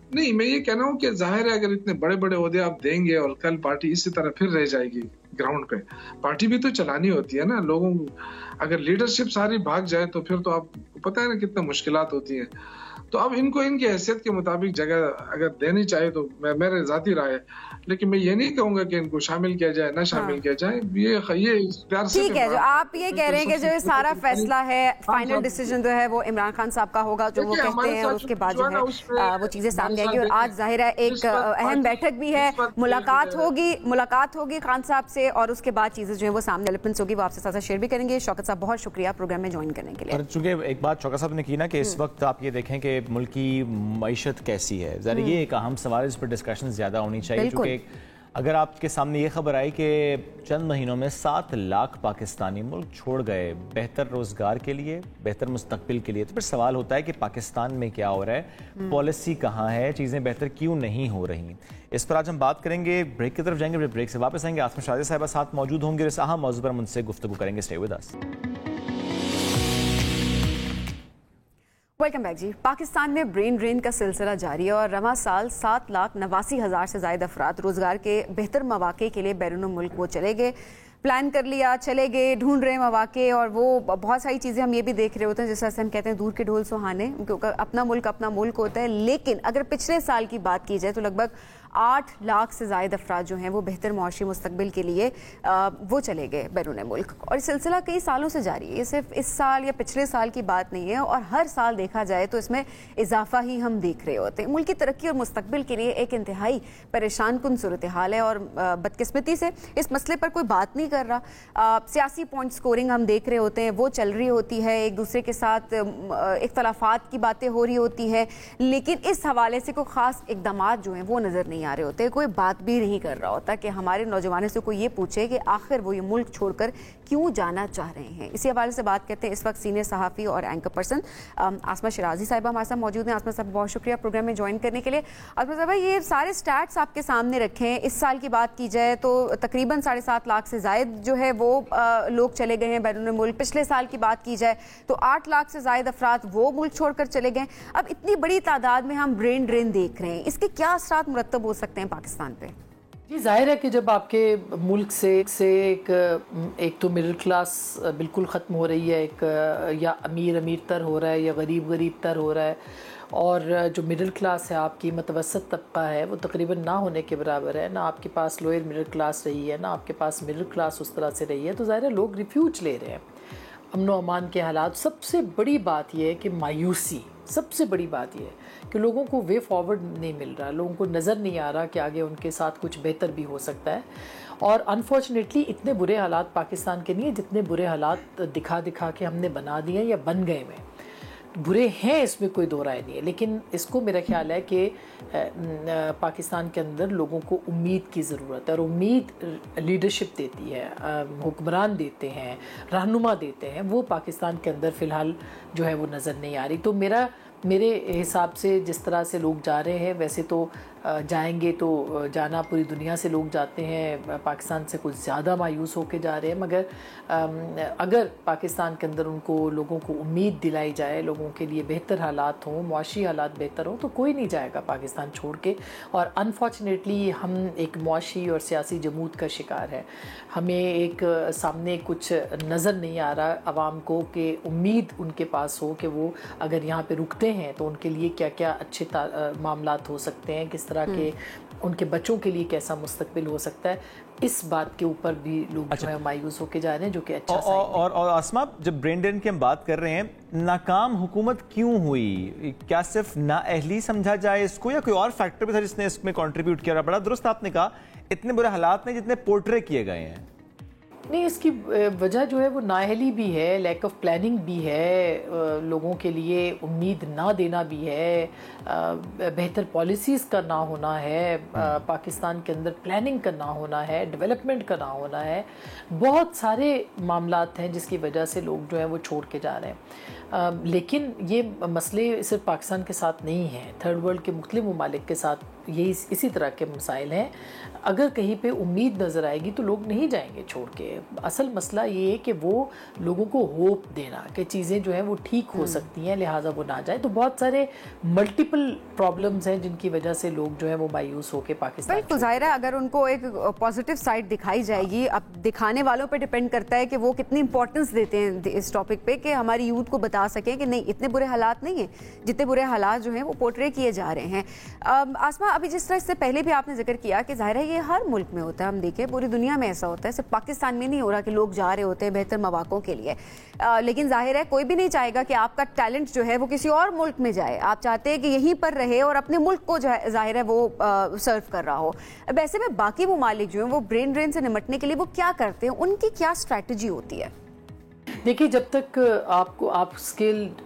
C: नहीं, मैं ये कह रहा हूँ कि जाहिर है अगर इतने बड़े बड़े ओहदे आप देंगे और कल पार्टी इसी तरह फिर रह जाएगी ग्राउंड पे। पार्टी भी तो चलानी होती है ना, लोगों अगर लीडरशिप सारी भाग जाए तो फिर तो आपको पता है ना कितना मुश्किलात होती हैं। तो अब इनको इनकी हैसियत के मुताबिक जगह अगर देनी चाहे तो मेरे ज़ाती राय है, लेकिन मैं ये नहीं कहूंगा कि इनको शामिल किया जाए, ना शामिल किया जाए। ये प्यार से
A: ठीक है। जो आप ये कह रहे हैं कि जो ये सारा फैसला है, फाइनल डिसीजन जो है वो इमरान खान साहब का होगा, जो वो कहते हैं, और उसके बाद जो है वो चीजें सामने आएगी। और आज जाहिर है एक अहम बैठक भी है, मुलाकात होगी खान साहब से, और उसके बाद चीजें जो है वो सामने डेवलपमेंट्स होगी, वो आपसे साथ शेयर भी करेंगे। शौकत साहब बहुत शुक्रिया प्रोग्राम में ज्वाइन करने के लिए।
B: और चूंकि एक बात शौकत साहब ने की ना कि इस वक्त आप ये देखें कि मुल्क की मईशत कैसी है, ज़रा ये एक अहम सवाल, इस पर डिस्कशन ज़्यादा होनी चाहिए। क्योंकि अगर आपके सामने ये खबर आई कि चंद महीनों में 7 लाख पाकिस्तानी मुल्क छोड़ गए बेहतर रोज़गार के लिए, बेहतर मुस्तकबिल के लिए, तो फिर सवाल होता है कि पाकिस्तान में क्या हो रहा है, पॉलिसी कहाँ है, चीज़ें बेहतर क्यों नहीं हो रही। इस पर आज हम बात करेंगे, ब्रेक की तरफ जाएंगे, ब्रेक से वापस आएंगे। आसमा शादी साहिबा साथ मौजूद होंगे, इस अहम मौजू पर मुझसे गुफ्तगू करेंगे। Stay with us.
A: Welcome back जी। पाकिस्तान में ब्रेन ड्रेन का सिलसिला जारी है और रवां साल 7,89,000 से ज़ायद अफराद रोज़गार के बेहतर मौक़े के लिए बैरून मुल्क वो चले गए, प्लान कर लिया, चले गए, ढूंढ रहे मौक़े। और वो बहुत सारी चीज़ें हम ये भी देख रहे होते हैं, जैसे हम कहते हैं दूर के ढोल सुहाने, क्योंकि अपना मुल्क होता है। लेकिन अगर पिछले साल की बात की जाए तो लगभग 8 लाख से ज़ायद अफराद जो हैं वो बेहतर मुआशी मुस्तकबिल के लिए वो चले गए बैरून मुल्क। और सिलसिला कई सालों से जारी है, ये सिर्फ इस साल या पिछले साल की बात नहीं है, और हर साल देखा जाए तो इसमें इजाफा ही हम देख रहे होते हैं। मुल्क की तरक्की और मुस्तकबिल के लिए एक इंतहाई परेशान कुन सूरत हाल है, और बदकिस्मती से इस मसले पर कोई बात नहीं कर रहा। सियासी पॉइंट स्कोरिंग हम देख रहे होते हैं, वो चल रही होती है, एक दूसरे के साथ इख्तलाफात की बातें हो रही होती है, लेकिन इस हवाले से कोई ख़ास इकदाम जो हैं वो नज़र नहीं आ रहे होते। कोई बात भी नहीं कर रहा होता कि हमारे नौजवानों से कोई ये पूछे कि आखिर वो ये मुल्क छोड़कर क्यों जाना चाह रहे हैं। इसी हवाले से बात करते हैं इस वक्त सीनियर सहाफ़ी और एंकर पर्सन आसमा शिराजी साहिबा हमारे साथ मौजूद हैं। आसमा साहब बहुत शुक्रिया प्रोग्राम में ज्वाइन करने के लिए। आसमा साहब, ये सारे स्टैट्स आपके सामने रखे हैं। इस साल की बात की जाए तो तकरीबन 7.5 लाख से ज़ायद जो है वो लोग चले गए हैं बैरून मुल्क। पिछले साल की बात की जाए तो 8 लाख से ज़ायद अफराद वो मुल्क छोड़कर चले गए। अब इतनी बड़ी तादाद में हम ब्रेन ड्रेन देख रहे हैं, इसके क्या असरात मुरत्तब हो सकते हैं पाकिस्तान पे?
D: जी, जाहिर है कि जब आपके मुल्क से एक तो मिडिल क्लास बिल्कुल ख़त्म हो रही है, एक या अमीर तर हो रहा है या गरीब तर हो रहा है, और जो मिडिल क्लास है आपकी मतवसत तबका है वो तकरीबन ना होने के बराबर है। ना आपके पास लोअर मिडिल क्लास रही है, ना आपके पास मिडिल क्लास उस तरह से रही है। तो ज़ाहिर है लोग रिफ्यूज ले रहे हैं, अमन व अमान के हालात। सबसे बड़ी बात यह है कि मायूसी, सबसे बड़ी बात यह है कि लोगों को वे फॉरवर्ड नहीं मिल रहा, लोगों को नज़र नहीं आ रहा कि आगे उनके साथ कुछ बेहतर भी हो सकता है। और अनफॉर्चुनेटली इतने बुरे हालात पाकिस्तान के नहीं है जितने बुरे हालात दिखा के हमने बना दिए या बन गए में। बुरे हैं, इसमें कोई दो राय नहीं है, लेकिन इसको मेरा ख्याल है कि पाकिस्तान के अंदर लोगों को उम्मीद की ज़रूरत है, और उम्मीद लीडरशिप देती है, हुक्मरान देते हैं, रहनुमा देते हैं, वो पाकिस्तान के अंदर फ़िलहाल जो है वो नज़र नहीं आ रही। तो मेरे हिसाब से जिस तरह से लोग जा रहे हैं, वैसे तो जाएंगे तो जाना पूरी दुनिया से लोग जाते हैं, पाकिस्तान से कुछ ज़्यादा मायूस होके जा रहे हैं। मगर अगर पाकिस्तान के अंदर लोगों को उम्मीद दिलाई जाए, लोगों के लिए बेहतर हालात हों, मुआशी हालात बेहतर हों, तो कोई नहीं जाएगा पाकिस्तान छोड़ के। और अनफॉर्चुनेटली हम एक मुआशी और सियासी जमूद का शिकार है। हमें एक सामने कुछ नज़र नहीं आ रहा आवाम को कि उम्मीद उनके पास हो कि वो अगर यहाँ पे रुकते हैं तो उनके लिए क्या क्या अच्छे मामलात हो सकते हैं, किस तरह के उनके बच्चों के लिए कैसा मुस्तकबिल हो सकता है। इस बात के ऊपर भी लोग जो है मायूस होके जा रहे हैं, जो कि अच्छा
B: और आसमा, जब ब्रेन ड्रेन की हम बात कर रहे हैं, नाकाम हुकूमत क्यों हुई? क्या सिर्फ नाअहली समझा जाए इसको, या कोई और फैक्टर भी था जिसने इसमें कंट्रीब्यूट किया? बड़ा दुरुस्त आपने कहा, इतने बुरे हालात नहीं जितने पोर्ट्रे किए गए हैं।
D: नहीं, इसकी वजह जो है वो नाअहली भी है, लैक ऑफ प्लानिंग भी है, लोगों के लिए उम्मीद ना देना भी है, बेहतर पॉलिसीज़ का ना होना है, पाकिस्तान के अंदर प्लानिंग का ना होना है, डेवलपमेंट का ना होना है, बहुत सारे मामलात हैं जिसकी वजह से लोग जो है वो छोड़ के जा रहे हैं। लेकिन ये मसले सिर्फ पाकिस्तान के साथ नहीं हैं, थर्ड वर्ल्ड के मुख्तलिफ ममालिक के साथ यही इसी तरह के मसाइल हैं। अगर कहीं पे उम्मीद नज़र आएगी तो लोग नहीं जाएंगे छोड़ के। असल मसला ये है कि वो लोगों को होप देना कि चीज़ें जो हैं वो ठीक हो सकती हैं, लिहाजा वो ना जाए। तो बहुत सारे मल्टीपल प्रॉब्लम्स हैं जिनकी वजह से लोग जो है वो मायूस होकर पाकिस्तान।
A: बिल्कुल ज़ाहिर है, अगर उनको एक पॉजिटिव साइड दिखाई जाएगी, अब दिखाने वालों पर डिपेंड करता है कि वो कितनी इंपॉर्टेंस देते हैं इस टॉपिक पे, कि हमारी यूथ को बता सकें कि नहीं इतने बुरे हालात नहीं हैं, जितने बुरे हालात जो हैं वो पोर्ट्रे किए जा रहे हैं। आसमा, अभी जिस तरह इससे पहले भी आपने जिक्र किया कि ज़ाहिर है ये हर मुल्क में होता है, हम देखें पूरी दुनिया में ऐसा होता है, सिर्फ पाकिस्तान में नहीं हो रहा कि लोग जा रहे होते हैं बेहतर मौक़ों के लिए। लेकिन जाहिर है कोई भी नहीं चाहेगा कि आपका टैलेंट जो है वो किसी और मुल्क में जाए। आप चाहते हैं कि यहीं पर रहे और अपने मुल्क को जाहिर है वो सर्व कर रहा हो। अब ऐसे में बाकी ममालिक जो हैं वो ब्रेन ड्रेन से निपटने के लिए वो क्या करते हैं, उनकी क्या स्ट्रैटेजी होती है?
D: देखिए, जब तक आप स्किल्ड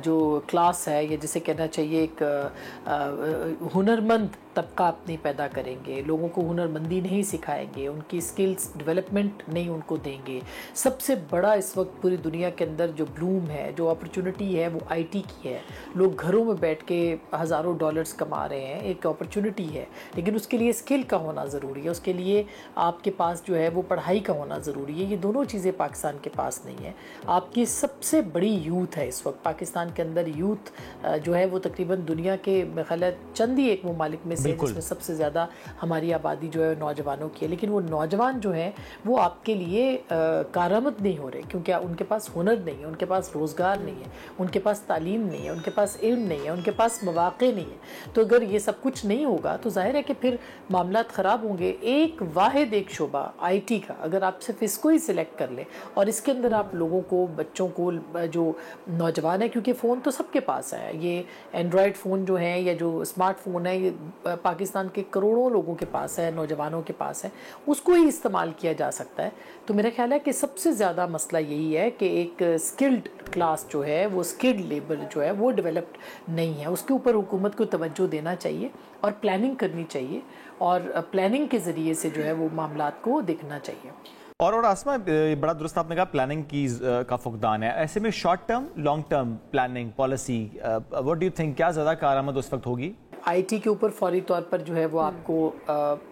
D: जो क्लास है, या जिसे कहना चाहिए एक हुनरमंद तबका आप नहीं पैदा करेंगे, लोगों को हुनरमंदी नहीं सिखाएंगे, उनकी स्किल्स डेवलपमेंट नहीं उनको देंगे। सबसे बड़ा इस वक्त पूरी दुनिया के अंदर जो ब्लूम है, जो अपॉर्चुनिटी है, वो आईटी की है। लोग घरों में बैठ के हज़ारों डॉलर्स कमा रहे हैं, एक अपॉर्चुनिटी है, लेकिन उसके लिए स्किल का होना ज़रूरी है, उसके लिए आपके पास जो है वो पढ़ाई का होना ज़रूरी है। ये दोनों चीज़ें पाकिस्तान के पास नहीं है। आपकी सबसे बड़ी यूथ है इस वक्त पाकिस्तान के अंदर, यूथ जो है वो तकरीबन दुनिया के मेरे ख्याल है चंद ही एक ममालिक में जिसमें सबसे ज़्यादा हमारी आबादी जो है नौजवानों की है। लेकिन वो नौजवान जो हैं वो आपके लिए कारआमद नहीं हो रहे, क्योंकि उनके पास हुनर नहीं है, उनके पास रोज़गार नहीं है, उनके पास तालीम नहीं है, उनके पास इल्म नहीं है, उनके पास मौक़े नहीं है। तो अगर ये सब कुछ नहीं होगा तो जाहिर है कि फिर मामलात ख़राब होंगे। एक वाहिद एक शोबा IT का अगर आप सिर्फ इसको ही सिलेक्ट कर लें और इसके अंदर आप लोगों को, बच्चों को, जो नौजवान है, क्योंकि फ़ोन तो सबके पास है, ये एंड्रॉयड फ़ोन जो है या जो स्मार्टफोन है ये पाकिस्तान के करोड़ों लोगों के पास है, नौजवानों के पास है, उसको ही इस्तेमाल किया जा सकता है। तो मेरा ख्याल है कि सबसे ज़्यादा मसला यही है कि एक स्किल्ड क्लास जो है वो स्किल्ड लेबर जो है वो डेवलप्ड नहीं है। उसके ऊपर हुकूमत को तवज्जो देना चाहिए और प्लानिंग करनी चाहिए, और प्लानिंग के ज़रिए से जो है वो मामलात को देखना चाहिए।
B: और आसमा, बड़ा दुरुस्त आपने कहा प्लानिंग की का फुकदान है। ऐसे में short term, long term planning policy, what do you think, क्या ज़्यादा कारआमद उस वक्त होगी?
D: IT के ऊपर फौरी तौर पर जो है वो आपको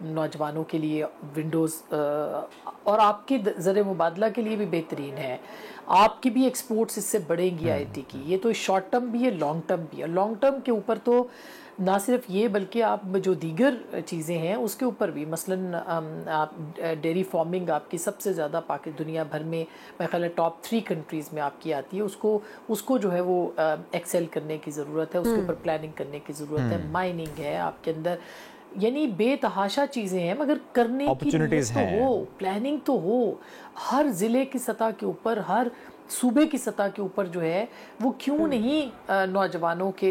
D: नौजवानों के लिए विंडोज़ और आपके ज़र मुबादला के लिए भी बेहतरीन है। आपकी भी एक्सपोर्ट्स इससे बढ़ेंगी IT की। ये तो शॉर्ट टर्म भी है, लॉन्ग टर्म भी है। लॉन्ग टर्म के ऊपर तो ना सिर्फ ये बल्कि आप जो दीगर चीज़ें हैं उसके ऊपर भी, मसलन आप डेयरी फार्मिंग आपकी सबसे ज़्यादा दुनिया भर में मेरे ख्याल है टॉप 3 कंट्रीज़ में आपकी आती है। उसको जो है वो एक्सेल करने की ज़रूरत है, उसके ऊपर प्लानिंग करने की ज़रूरत है। माइनिंग है आपके अंदर, यानी बेतहाशा चीज़ें हैं, मगर करने की तो हो, प्लानिंग तो हो। हर ज़िले की सतह के ऊपर, हर सूबे की सतह के ऊपर जो है वो क्यों नहीं नौजवानों के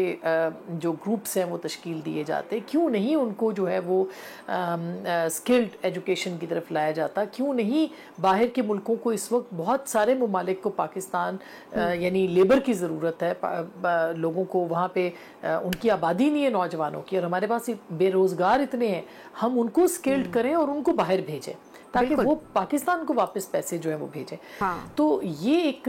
D: जो ग्रुप्स हैं वो तश्कील दिए जाते, क्यों नहीं उनको जो है वो स्किल्ड एजुकेशन की तरफ लाया जाता, क्यों नहीं बाहर के मुल्कों को, इस वक्त बहुत सारे ममालिक को पाकिस्तान यानी लेबर की ज़रूरत है, लोगों को वहाँ पे उनकी आबादी नहीं है नौजवानों की, और हमारे पास बेरोज़गार इतने हैं, हम उनको स्किल्ड करें और उनको बाहर भेजें ताकि वो पाकिस्तान को वापस पैसे जो है वो भेजें। हाँ। तो ये एक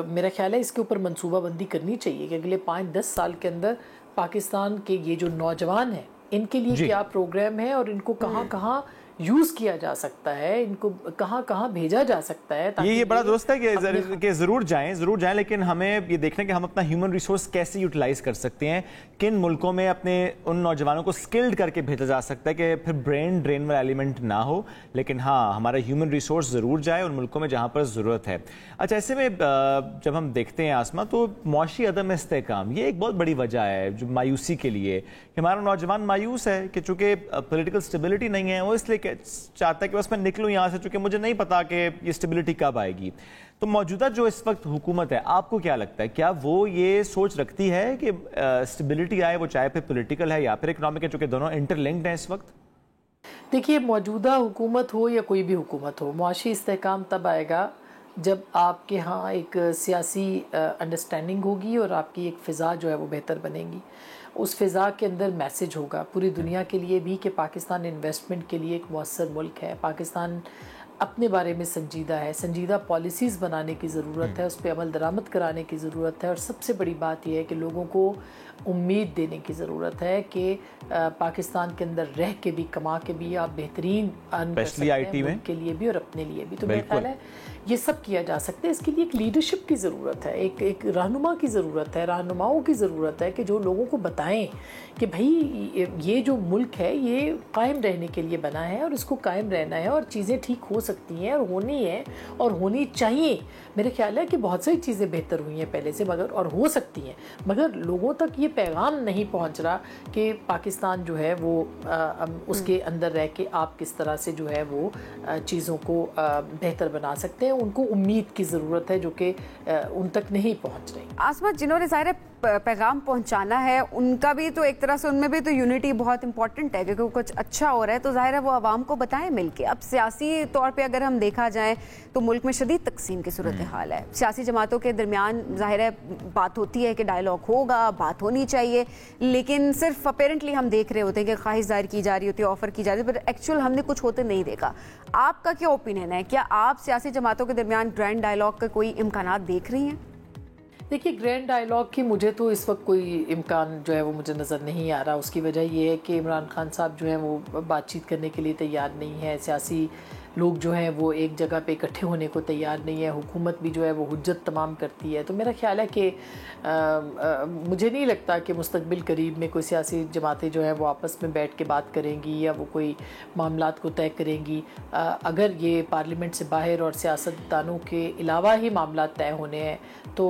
D: मेरा ख्याल है इसके ऊपर मनसूबाबंदी करनी चाहिए कि अगले 5-10 साल के अंदर पाकिस्तान के ये जो नौजवान हैं इनके लिए क्या प्रोग्राम है और इनको कहाँ कहाँ यूज किया जा सकता है, इनको कहाँ कहाँ भेजा जा सकता है।
B: ये बड़ा दोस्त है कि जरूर जाएं, लेकिन हमें ये देखना कि हम अपना ह्यूमन रिसोर्स कैसे यूटिलाइज कर सकते हैं, किन मुल्कों में अपने उन नौजवानों को स्किल्ड करके भेजा जा सकता है कि फिर ब्रेन ड्रेन वाला एलिमेंट ना हो, लेकिन हाँ हमारा ह्यूमन रिसोर्स ज़रूर जाए उन मुल्कों में जहाँ पर ज़रूरत है। अच्छा, ऐसे में जब हम देखते हैं आसमा, तो मुआशी अदम इस्तेहकाम ये एक बहुत बड़ी वजह है जो मायूसी के लिए, कि हमारा नौजवान मायूस है कि चूँकि पोलिटिकल स्टेबिलिटी नहीं है, वो इसलिए चाहता है कि बस मैं निकलूं यहाँ से, चूँकि मुझे नहीं पता कि ये स्टेबिलिटी कब आएगी। तो मौजूदा जो इस वक्त हुकूमत है, आपको क्या लगता है, क्या वो ये सोच रखती है कि स्टेबिलिटी आए, वो चाहे फिर पॉलिटिकल है या फिर इकोनॉमिक है, चूँकि दोनों इंटरलिंक्ड हैं इस वक्त?
D: देखिए, मौजूदा हुकूमत हो या कोई भी हुकूमत हो, मुआशी इस्तेहकाम तब आएगा जब आपके यहाँ एक सियासी अंडरस्टैंडिंग होगी और आपकी एक फ़िज़ा जो है वो बेहतर बनेगी। उस फ़िज़ा के अंदर मैसेज होगा पूरी दुनिया के लिए भी कि पाकिस्तान इन्वेस्टमेंट के लिए एक मौसर मुल्क है, पाकिस्तान अपने बारे में संजीदा है, संजीदा पॉलिसीज़ बनाने की ज़रूरत है, उस पर अमल दरामद कराने की ज़रूरत है। और सबसे बड़ी बात यह है कि लोगों को उम्मीद देने की ज़रूरत है कि पाकिस्तान के अंदर रह के भी, कमा के भी आप बेहतरीन अर्न कर सकते हैं, मुल्क के लिए भी और अपने लिए भी। तो मेरा ख्याल है ये सब किया जा सकता है। इसके लिए एक लीडरशिप की ज़रूरत है, एक रहनुमा की ज़रूरत है, रहनुमाओं की ज़रूरत है कि जो लोगों को बताएं कि भाई ये जो मुल्क है ये कायम रहने के लिए बना है और इसको कायम रहना है और चीज़ें ठीक हो सकती हैं और होनी है और होनी चाहिए। मेरे ख्याल है कि बहुत सारी चीज़ें बेहतर हुई हैं पहले से, मगर और हो सकती हैं, मगर लोगों तक ये पैगाम नहीं पहुंच रहा कि पाकिस्तान जो है वो उसके अंदर रह के आप किस तरह से जो है वो चीज़ों को बेहतर बना सकते हैं। उनको उम्मीद की ज़रूरत है जो कि उन तक नहीं पहुंच रही।
A: आसमा, जिन्होंने ज़ाहिर है पैगाम पहुंचाना है, उनका भी तो एक तरह से उनमें भी तो यूनिटी बहुत इंपॉर्टेंट है, क्योंकि कुछ अच्छा हो रहा है तो ज़ाहिर है वो आवाम को बताएं मिलके। अब सियासी तौर पे अगर हम देखा जाए तो मुल्क में शदीद तकसीम की सूरत हाल है। सियासी जमातों के दरमियान ज़ाहिर है बात होती है कि डायलॉग होगा, बात होनी चाहिए, लेकिन सिर्फ अपेरेंटली हम देख रहे होते हैं कि ख्वाहिश जाहिर की जा रही होती है, ऑफर की जा रही है, पर एक्चुअल हमने कुछ होते नहीं देखा। आपका क्या ओपिनियन है? क्या आप सियासी जमातों के दरमियान ग्रैंड डायलॉग का कोई इम्कानात देख रही हैं?
D: देखिए, ग्रैंड डायलॉग की मुझे तो इस वक्त कोई इम्कान जो है वो मुझे नज़र नहीं आ रहा। उसकी वजह ये है कि इमरान खान साहब जो हैं वो बातचीत करने के लिए तैयार नहीं है, सियासी लोग जो हैं वो एक जगह पे इकट्ठे होने को तैयार नहीं है, हुकूमत भी जो है वो हुज्जत तमाम करती है। तो मेरा ख्याल है कि मुझे नहीं लगता कि मुस्तकबिल करीब में कोई सियासी जमातें जो हैं वो आपस में बैठ के बात करेंगी या वो कोई मामलात को तय करेंगी। अगर ये पार्लियामेंट से बाहर और सियासतदानों के अलावा ही मामलात तय होने हैं तो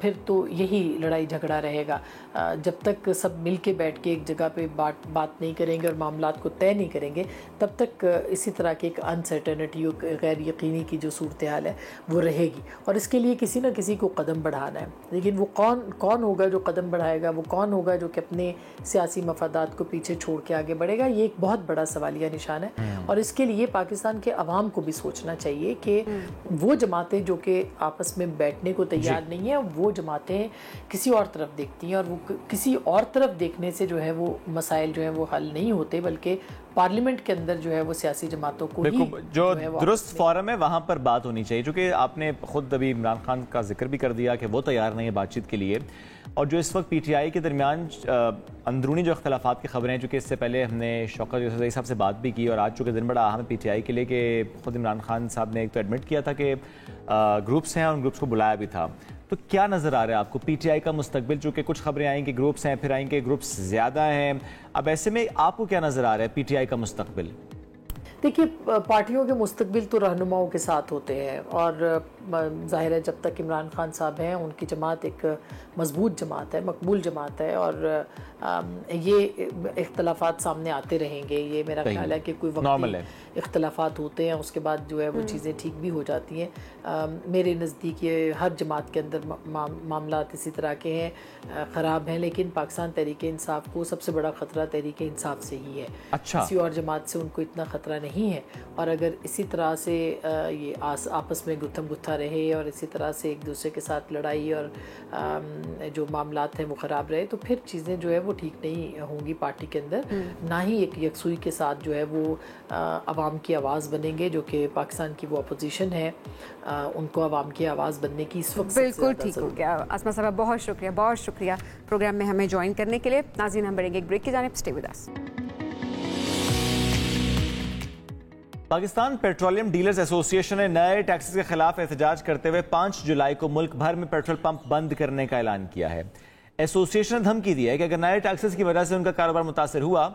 D: फिर तो यही लड़ाई झगड़ा रहेगा। जब तक सब मिल के बैठ के एक जगह पे बात नहीं करेंगे और मामलात को तय नहीं करेंगे, तब तक इसी तरह की एक अनसर्टेनिटी, गैर यकीनी की जो सूरत हाल है वो रहेगी। और इसके लिए किसी न किसी को कदम बढ़ाना है, लेकिन वो कौन होगा जो कदम बढ़ाएगा, वो कौन होगा जो कि अपने सियासी मफादात को पीछे छोड़ के आगे बढ़ेगा, ये एक बहुत बड़ा सवालिया निशान है। और इसके लिए पाकिस्तान के अवाम को भी सोचना चाहिए कि वो जमातें जो कि आपस में बैठने को तैयार नहीं है, वो जमातें किसी और तरफ देखती हैं और वो किसी और तरफ देखने से जो है वो मसाइल जो है वो हल नहीं होते, बल्कि पार्लियामेंट के अंदर जो है वो सियासी जमातों को ही
B: जो दुरुस्त फोरम है वहाँ पर बात होनी चाहिए। क्योंकि आपने खुद अभी इमरान खान का जिक्र भी कर दिया कि वो तैयार नहीं है बातचीत के लिए। और जो इस वक्त PTI के दरमियान अंदरूनी जो इख्तलाफात की खबरें हैं, चूँकि इससे पहले हमने शौकत यूसुफ़ज़ई साहब से बात भी की और आज चूँकि दिन बड़ा अहम है PTI के लिए कि खुद इमरान खान साहब ने एक तो एडमिट किया था कि ग्रुप्स हैं और उन ग्रुप्स को बुलाया भी था। तो क्या नज़र आ रहा है आपको PTI का मुस्तकबिल? चूँकि कुछ खबरें आई कि ग्रुप्स हैं, फिर आई कि ग्रुप्स ज़्यादा हैं, अब ऐसे में आपको क्या नज़र आ रहा है PTI का मुस्तकबिल?
D: देखिए, पार्टियों के मुस्तकबिल तो रहनुमाओं के साथ होते हैं और ज़ाहिर है जब तक इमरान खान साहब हैं उनकी जमात एक मजबूत जमात है, मकबूल जमात है और ये इख्तलाफात सामने आते रहेंगे। ये मेरा ख्याल है कि कोई वक्त इख्तलाफात होते हैं, उसके बाद जो है वो चीज़ें ठीक भी हो जाती हैं। मेरे नज़दीक ये हर जमात के अंदर मामलात इसी तरह के हैं, ख़राब हैं, लेकिन पाकिस्तान तहरीक इंसाफ को सबसे बड़ा ख़तरा तहरीक इंसाफ से ही है।
B: अच्छा।
D: किसी और जमात से उनको इतना ख़तरा नहीं है। और अगर इसी तरह से ये आपस में गुत्थम गुत्था रहे और इसी तरह से एक दूसरे के साथ लड़ाई और जो मामलात हैं वो ख़राब रहे, तो फिर चीज़ें जो है वो ठीक नहीं होंगी पार्टी के अंदर, ना ही एक यकसुई के साथ जो है वो आवाम की आवाज़ बनेंगे, जो कि पाकिस्तान की वो अपोजिशन है, उनको आवाम की आवाज़ बनने की इस वक्त
A: बिल्कुल ठीक हो गया। आसमा साहब बहुत शुक्रिया प्रोग्राम में हमें ज्वाइन करने के लिए। नाज़रीन, हम बढ़ेंगे एक ब्रेक की जानिब, stay with us.
B: Pakistan petroleum dealers association ने नए टैक्सेस के खिलाफ एहतजाज करते हुए 5 जुलाई को मुल्क भर में पेट्रोल पंप बंद करने का ऐलान किया है। एसोसिएशन ने धमकी दी है कि अगर नए टैक्सेस की वजह से उनका कारोबार मुतासर हुआ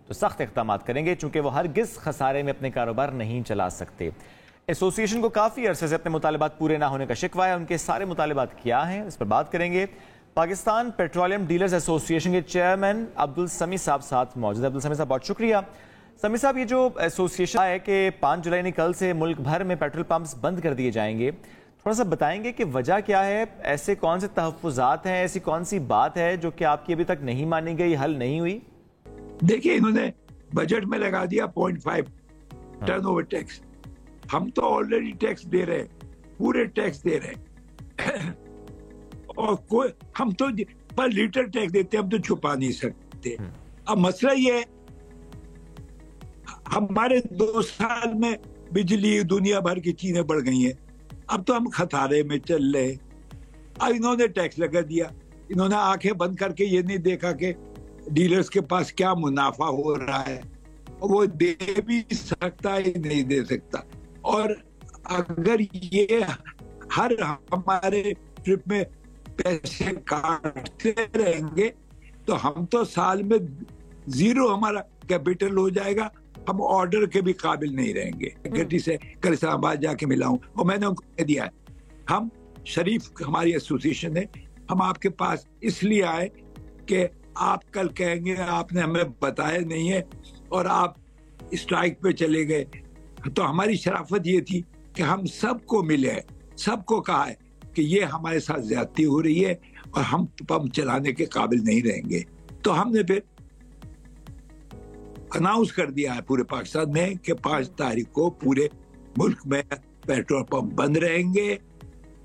B: तो सख्त इक़दाम करेंगे, चूंकि वो हरगिज़ खसारे में अपने कारोबार नहीं चला सकते। एसोसिएशन को काफ़ी अरसे से अपने मुतालबात पूरे ना होने का शिकवा है। उनके सारे मुतालबात क्या हैं, इस पर बात करेंगे। पाकिस्तान पेट्रोलियम डीलर्स एसोसिएशन के चेयरमैन अब्दुल समी साहब साथ मौजूद है। अब्दुल समी साहब बहुत शुक्रिया। समी साहब, ये जो एसोसिएशन है कि 5 जुलाई ने कल से मुल्क भर में पेट्रोल पंप्स बंद कर दिए जाएंगे, थोड़ा सा बताएंगे कि वजह क्या है, ऐसे कौन से तहफ़्फ़ुज़ात हैं, ऐसी कौन सी बात है जो कि आपकी अभी तक नहीं मानी गई, हल नहीं हुई?
E: देखिए, इन्होंने बजट में लगा दिया 0.5 टर्नओवर टैक्स। हम तो ऑलरेडी टैक्स दे रहे हैं, पूरे टैक्स दे रहे हैं और कोई हम तो पर लीटर टैक्स देते हैं, हम तो छुपा नहीं सकते। अब मसला ये है, हमारे 2 साल में बिजली दुनिया भर की चीजें बढ़ गई हैं, अब तो हम खतरे में चल रहे। अब इन्होंने टैक्स लगा दिया, इन्होंने आंखें बंद करके ये नहीं देखा कि डीलर्स के पास क्या मुनाफा हो रहा है, वो दे भी सकता है नहीं दे सकता। और अगर ये हर हमारे ट्रिप में पैसे काटते रहेंगे तो हम तो साल में 0 हमारा कैपिटल हो जाएगा, हम ऑर्डर के भी काबिल नहीं रहेंगे। गड्डी से कल इस्लामाबाद जाके मिला हूं और मैंने उनको कह दिया है, हम शरीफ हमारी एसोसिएशन है, हम आपके पास इसलिए आए कि आप कल कहेंगे आपने हमें बताया नहीं है और आप स्ट्राइक पे चले गए। तो हमारी शराफत ये थी कि हम सबको मिले हैं, सबको कहा है कि ये हमारे साथ ज्यादती हो रही है और हम पंप चलाने के काबिल नहीं रहेंगे। तो हमने फिर अनाउंस कर दिया है पूरे पाकिस्तान में कि 5 तारीख को पूरे मुल्क में पेट्रोल पंप बंद रहेंगे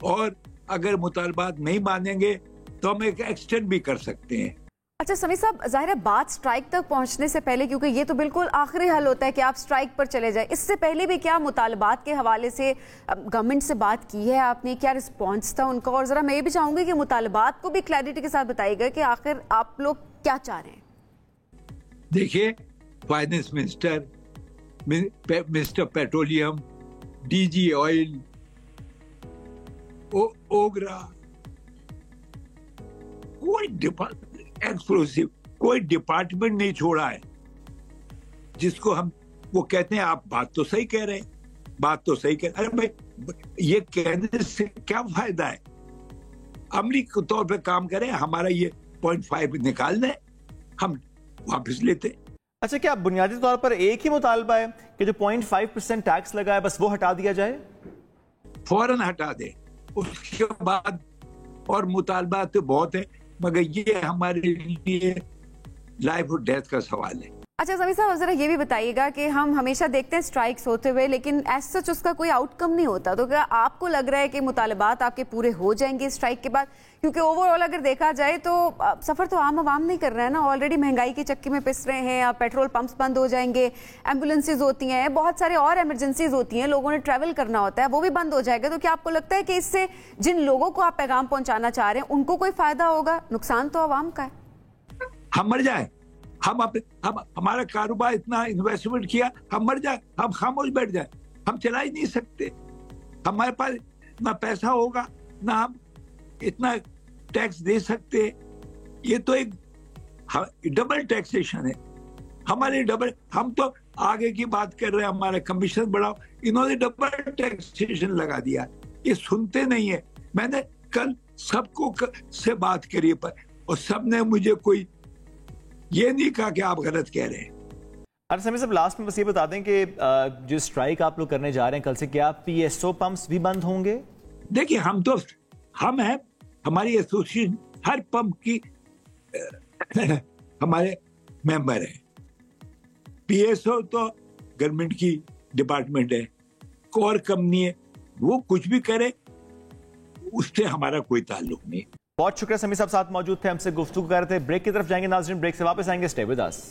E: और अगर मुतालबात नहीं मानेंगे तो हम एक एक्सटेंड भी कर सकते हैं।
A: अच्छा समीर साहब, जाहिर है बात स्ट्राइक तक पहुंचने से पहले, क्योंकि ये तो बिल्कुल आखिरी हल होता है कि आप स्ट्राइक पर चले जाए, इससे पहले भी क्या मुतालबात के हवाले से गवर्नमेंट से बात की है आपने, क्या रिस्पॉन्स था उनका? और जरा मैं ये भी चाहूंगी कि मुतालबात को भी क्लैरिटी के साथ बताइएगा कि आखिर आप लोग क्या चाह रहे हैं।
E: देखिए, finance minister, minister petroleum, DG oil, OGRA, कोई डिपार्टमेंट नहीं छोड़ा है जिसको हम वो कहते हैं आप बात तो सही कह रहे हैं, बात तो सही कह रहे हैं। अरे भाई, ये कहने से क्या फायदा है? अमली के तौर पे काम करें, हमारा ये 0.5 निकाल दें, हम वापस लेते।
B: अच्छा, क्या बुनियादी तौर पर एक ही मुतालबा है कि जो 0.5% टैक्स लगा है बस वो हटा दिया जाए?
E: फौरन हटा दे, उसके बाद और मुतालबात तो बहुत है, मगर ये हमारे लिए लाइफ और डेथ का सवाल है।
A: अच्छा समीर साहब, जरा ये भी बताइएगा कि हम हमेशा देखते हैं स्ट्राइक्स होते हुए, लेकिन एज सच उसका कोई आउटकम नहीं होता, तो क्या आपको लग रहा है कि मुतालबात आपके पूरे हो जाएंगे स्ट्राइक के बाद? क्योंकि ओवरऑल अगर देखा जाए तो सफर तो आम आवाम नहीं कर रहा है ना, ऑलरेडी महंगाई के चक्के में पिस रहे हैं, पेट्रोल पंप्स बंद हो जाएंगे, एम्बुलेंसेज होती हैं, बहुत सारे और इमरजेंसीज होती हैं, लोगों ने ट्रैवल करना होता है, वो भी बंद हो जाएगा। तो क्या आपको लगता है कि इससे जिन लोगों को आप पैगाम पहुंचाना चाह रहे हैं उनको कोई फायदा होगा? नुकसान तो आवाम का है।
E: हम मर जाए, हम हमारा कारोबार इतना इन्वेस्टमेंट किया, हम मर जाए, हम खामोश बैठ जाए, हम चला ही नहीं सकते। हमारे पास ना पैसा होगा, ना हम इतना टैक्स दे सकते। ये तो एक डबल टैक्सेशन है हमारे, डबल। हम तो आगे की बात कर रहे हैं, हमारा कमीशन बढ़ाओ, इन्होंने डबल टैक्सेशन लगा दिया। ये सुनते नहीं है। मैंने कल सबको से बात करी और सबने मुझे कोई ये नहीं कहा कि आप गलत कह रहे हैं।
B: अरे समीर साहब, लास्ट में बस ये बता दें कि जो स्ट्राइक आप लोग करने जा रहे हैं कल से, क्या पीएसओ पंप्स भी बंद होंगे? देखिए,
E: हम हैं, हमारी एसोसिएशन हर पंप की हमारे मेंबर है। पीएसओ तो गवर्नमेंट की डिपार्टमेंट है, कोर कंपनी है, वो कुछ भी करे उससे हमारा कोई ताल्लुक नहीं।
B: बहुत शुक्रिया समीर साहब, साथ मौजूद थे, हमसे गुफ्तगू कर रहे थे। ब्रेक की तरफ जाएंगे नाज़रीन, ब्रेक से वापस आएंगे, stay with us.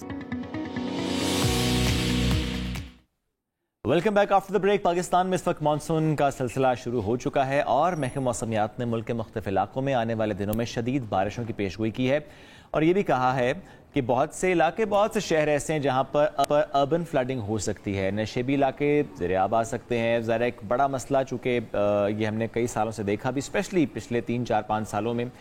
B: Welcome back after the break. Pakistan में इस वक्त मानसून का सिलसिला शुरू हो चुका है और महकमा मौसमियात ने मुल्क के मुख्तलिफ इलाकों में आने वाले दिनों में शदीद बारिशों की पेशगोई की है और ये भी कहा है कि बहुत से इलाके, बहुत से शहर ऐसे हैं जहां पर अर्बन फ्लडिंग हो सकती है, नशेबी इलाके ज़ेर-ए-आब आ सकते हैं। ज़रा एक बड़ा मसला, चूँकि ये हमने कई सालों से देखा भी, स्पेशली पिछले 3-4-5 सालों में,